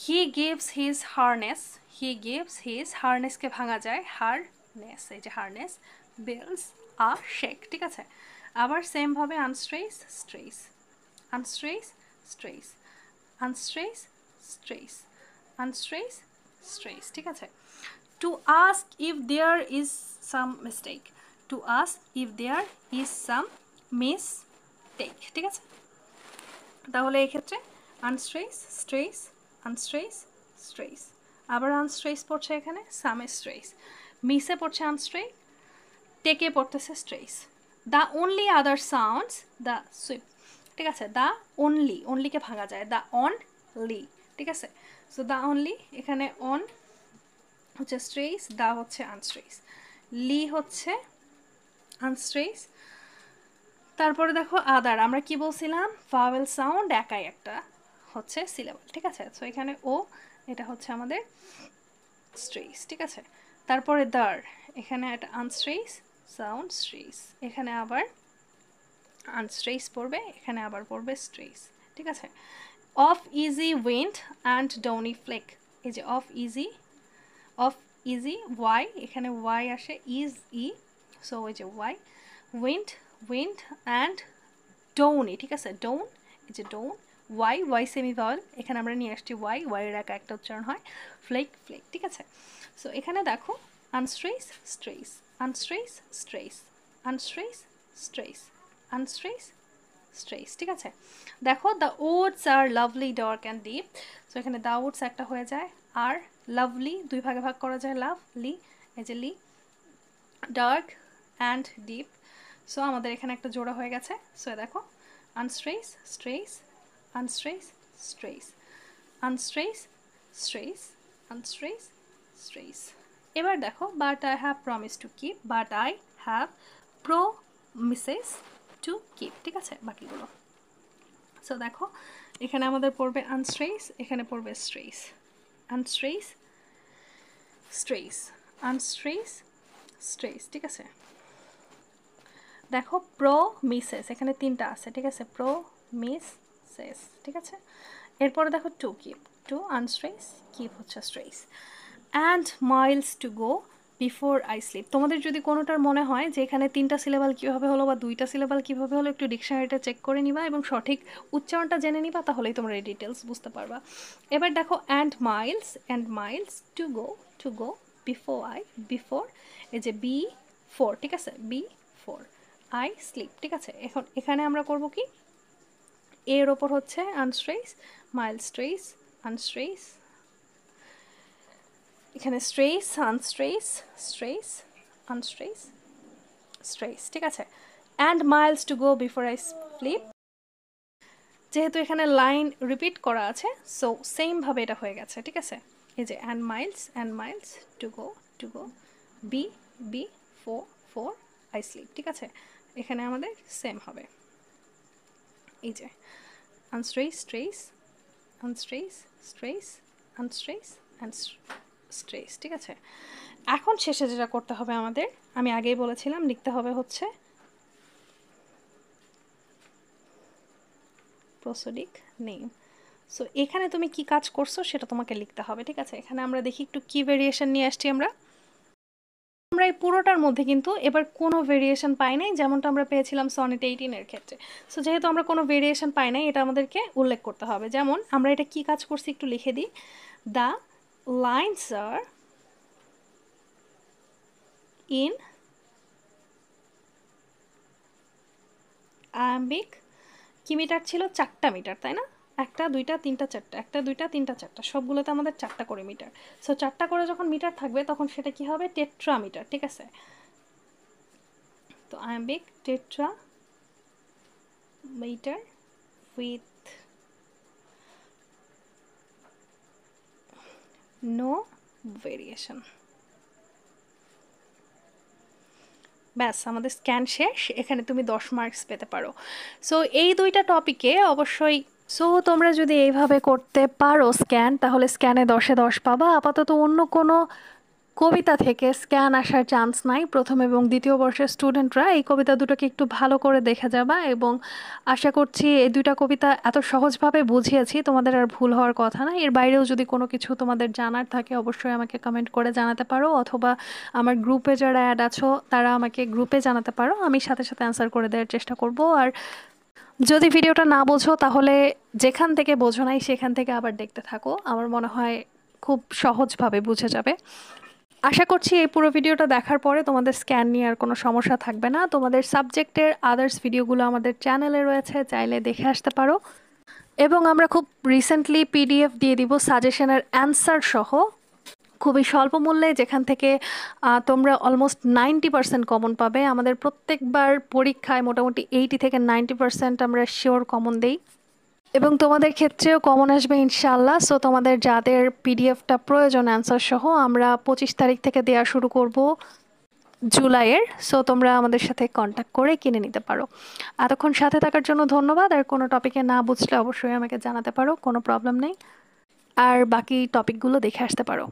He gives his harness, he gives his, হারনেসকে ভাঙা যায় হারনেস, এই যে হারনেস, বিলস আ শেক, ঠিক আছে। আবার সেমভাবে unstress, stress, unstress, stress, unstress, stress, unstress, stress, ঠিক আছে। To ask if there is some mistake, to ask if there is some mistake, ঠিক আছে। তাহলে এক্ষেত্রে আনস্ট্রেস, স্ট্রেস, আনস্ট্রেস, স্ট্রেস, আবার আনস্ট্রেস পড়ছে এখানে, সাম স্ট্রেস, মিসে পড়ছে আনস্ট্রেস, টেকে পড়তেছে stress. The only other sounds, the sweep, ঠিক আছে, দ্য অনলি, অনলিকে ভাঙা যায় দ্য অন লি, ঠিক আছে। সো দ্য অনলি, এখানে অন হচ্ছে স্ট্রেস, দা হচ্ছে আনস্ট্রেস, লি হচ্ছে আনস্ট্রেস। তারপরে দেখো আদার, আমরা কি বলছিলাম, ভাওয়েল সাউন্ড একাই একটা হচ্ছে সিলেবল, ঠিক আছে। সো এখানে ও, এটা হচ্ছে আমাদের স্ট্রেস, ঠিক আছে। তারপরে দার, এখানে একটা আনস্ট্রেস সাউন্ড, স্ট্রেস, এখানে আবার আনস্ট্রেস পড়বে, এখানে আবার পড়বে স্ট্রেস, ঠিক আছে। Of easy wind and downy flake, এই যে of easy, of easy, Y, এখানে ওয়াই আসে, ইজ ই, সো ওই যে Y, wind, wind and downy, ঠিক আছে, ডোন, এই যে down, Y, Y semi vowel, এখানে আমরা নিয়ে আসছি ওয়াই, ওয়াইয়ের একা একটা উচ্চারণ হয়, ফ্লেক, ফ্লেক, ঠিক আছে। সো এখানে দেখো unstress, stress, unstress, stress, unstress, stress, unstress, stress, ঠিক আছে। দেখো the woods are lovely dark and deep, so এখানে দ্য উডস একটা হয়ে যায়, আর লাভলি 2 ভাগে ভাগ করা যায়, লাভ লি, এই যে লি, ডার্ক অ্যান্ড ডিপ। সো আমাদের এখানে একটা জোড়া হয়ে গেছে। সো দেখো unstress, stress, unstress, stress, unstress, stress, unstress, stress. এবার দেখো but I have promise to keep, but I have promises to keep, ঠিক আছে, বাকিগুলো। সো দেখো এখানে আমাদের পড়বে আনস্ট্রেস, এখানে পড়বে stress, unstress, stress, unstress, stress, ঠিক আছে। দেখো প্রো মিসেস, এখানে 3টা আছে, ঠিক আছে, প্রো মিস সেস, ঠিক আছে। এরপরে দেখো to keep, to unstress, keep হচ্ছে stress. And miles to go before I sleep, তোমাদের যদি কোনোটার মনে হয় যে এখানে 3টা সিলেবাল কীভাবে হলো বা 2টা সিলেবাল কীভাবে হলো, একটু ডিকশনারিটা চেক করে নিবা এবং সঠিক উচ্চারণটা জেনে নিবা, তাহলেই তোমরা এই ডিটেলস বুঝতে পারবা। এবার দেখো and miles to go before I, before, এই যে বি ফোর, ঠিক আছে, বি ফোর আই স্লিপ, ঠিক আছে। এখন এখানে আমরা করব কি, এর ওপর হচ্ছে আনস্ট্রেস, মাইল স্ট্রেস, আনস্ট্রেস, এখানে stress, unstress, stress, unstress, stress, ঠিক আছে। And miles to go before I slip, যেহেতু এখানে লাইন রিপিট করা আছে, সো সেমভাবে এটা হয়ে গেছে, ঠিক আছে। এই যে and miles to go before before I sleep, ঠিক আছে। এখানে আমাদের সেম হবে, এই যে unstress, stress, unstress, stress, unstress and stress, ঠিক আছে। এখন শেষে যেটা করতে হবে আমাদের, আমি আগেই বলেছিলাম, লিখতে হবে হচ্ছে প্রসোডিক নেম। সো এখানে তুমি কি কাজ করছো সেটা তোমাকে লিখতে হবে, ঠিক আছে। এখানে আমরা দেখি একটু কি ভেরিয়েশন নিয়ে আসছি আমরা, আমরা এই পুরোটার মধ্যে কিন্তু এবার কোনো ভেরিয়েশন পাই নাই, যেমনটা আমরা পেয়েছিলাম সনেট 18-এর ক্ষেত্রে। সো যেহেতু আমরা কোনো ভেরিয়েশন পাই নাই, এটা আমাদেরকে উল্লেখ করতে হবে। যেমন আমরা এটা কি কাজ করছি একটু লিখে দিই। The lines R in iambic কি মিটার ছিল? 4টা মিটার, তাই না? 1 2 3 4টা, 1 2 3 4টা, সবগুলোতে আমাদের 4টা করে মিটার। সো 4টা করে যখন মিটার থাকবে তখন সেটা কি হবে? টেট্রামিটার, ঠিক আছে? তো iambic tetrameter with no variation. ব্যাস, আমাদের স্ক্যান শেষ। এখানে তুমি 10 মার্কস পেতে পারো। সো এই দুইটা টপিকে অবশ্যই, সো তোমরা যদি এইভাবে করতে পারো স্ক্যান, তাহলে স্ক্যানে 10-এ 10 পাবা। আপাতত অন্য কোনো কবিতা থেকে স্ক্যান আসার চান্স নাই। প্রথম এবং দ্বিতীয় বর্ষের স্টুডেন্টরা এই কবিতা দুটোকে একটু ভালো করে দেখে যাবা, এবং আশা করছি এই দুইটা কবিতা এত সহজভাবে বুঝিয়েছি, তোমাদের আর ভুল হওয়ার কথা না। এর বাইরেও যদি কোনো কিছু তোমাদের জানার থাকে অবশ্যই আমাকে কমেন্ট করে জানাতে পারো, অথবা আমার গ্রুপে যারা অ্যাড আছো তারা আমাকে গ্রুপে জানাতে পারো, আমি সাথে সাথে অ্যান্সার করে দেওয়ার চেষ্টা করব। আর যদি ভিডিওটা না বোঝো তাহলে যেখান থেকে বোঝো নাই সেখান থেকে আবার দেখতে থাকো, আমার মনে হয় খুব সহজভাবে বুঝে যাবে। আশা করছি এই পুরো ভিডিওটা দেখার পরে তোমাদের স্ক্যান নিয়ে আর কোনো সমস্যা থাকবে না। তোমাদের সাবজেক্টের আদার্স ভিডিওগুলো আমাদের চ্যানেলে রয়েছে, চাইলে দেখে আসতে পারো। এবং আমরা খুব রিসেন্টলি পিডিএফ দিয়ে দিব সাজেশনের অ্যান্সার সহ, খুবই স্বল্প মূল্যে, যেখান থেকে তোমরা অলমোস্ট 90% কমন পাবে। আমাদের প্রত্যেকবার পরীক্ষায় মোটামুটি 80 থেকে 90% আমরা শিওর কমন দেই, এবং তোমাদের ক্ষেত্রেও কমন আসবে ইনশাল্লাহ। সো তোমাদের যাদের পিডিএফটা প্রয়োজন অ্যান্সার সহ, আমরা 25 তারিখ থেকে দেওয়া শুরু করব জুলাইয়ের। সো তোমরা আমাদের সাথে কন্ট্যাক্ট করে কিনে নিতে পারো। এতক্ষণ সাথে থাকার জন্য ধন্যবাদ। আর কোনো টপিকে না বুঝলে অবশ্যই আমাকে জানাতে পারো, কোনো প্রবলেম নেই। আর বাকি টপিকগুলো দেখে আসতে পারো।